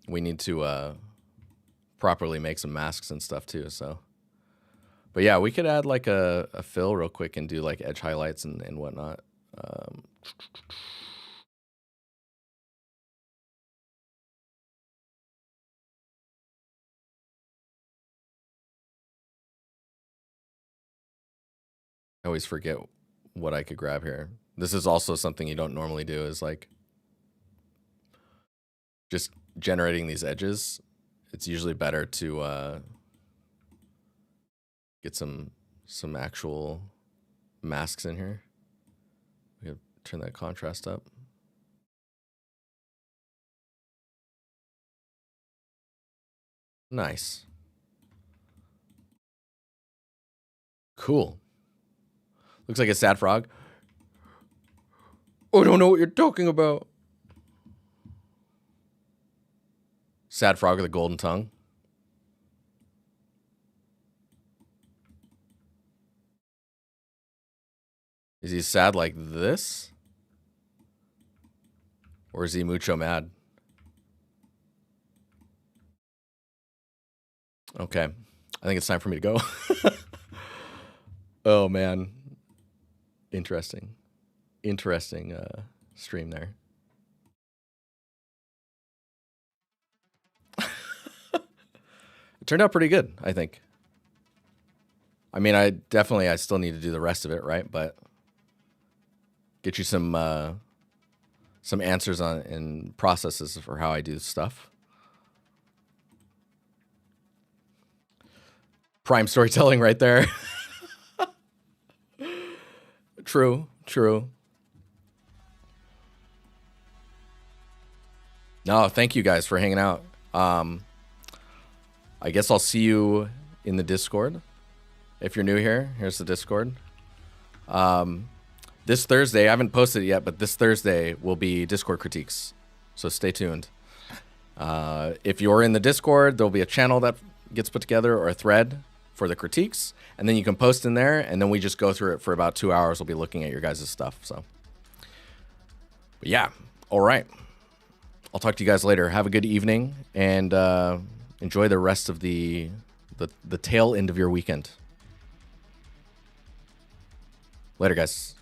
We need to properly make some masks and stuff, too, so. But yeah, we could add like a fill real quick and do like edge highlights and whatnot. I always forget what I could grab here. This is also something you don't normally do, is like just generating these edges. It's usually better to get some actual masks in here. We gotta turn that contrast up. Nice. Cool. Looks like a sad frog. I don't know what you're talking about. Sad frog with a golden tongue. Is he sad like this? Or is he mucho mad? Okay. I think it's time for me to go. Oh, man. Interesting. interesting stream there. It turned out pretty good, I think. I mean, I still need to do the rest of it, right? But get you some answers on and processes for how I do stuff. Prime storytelling right there. True. No, thank you guys for hanging out. I guess I'll see you in the Discord. If you're new here, here's the Discord. This Thursday, I haven't posted it yet, but this Thursday will be Discord critiques. So stay tuned. If you're in the Discord, there'll be a channel that gets put together or a thread for the critiques. And then you can post in there, and then we just go through it for about 2 hours. We'll be looking at your guys' stuff. So, but yeah, all right. I'll talk to you guys later. Have a good evening, and enjoy the rest of the tail end of your weekend. Later, guys.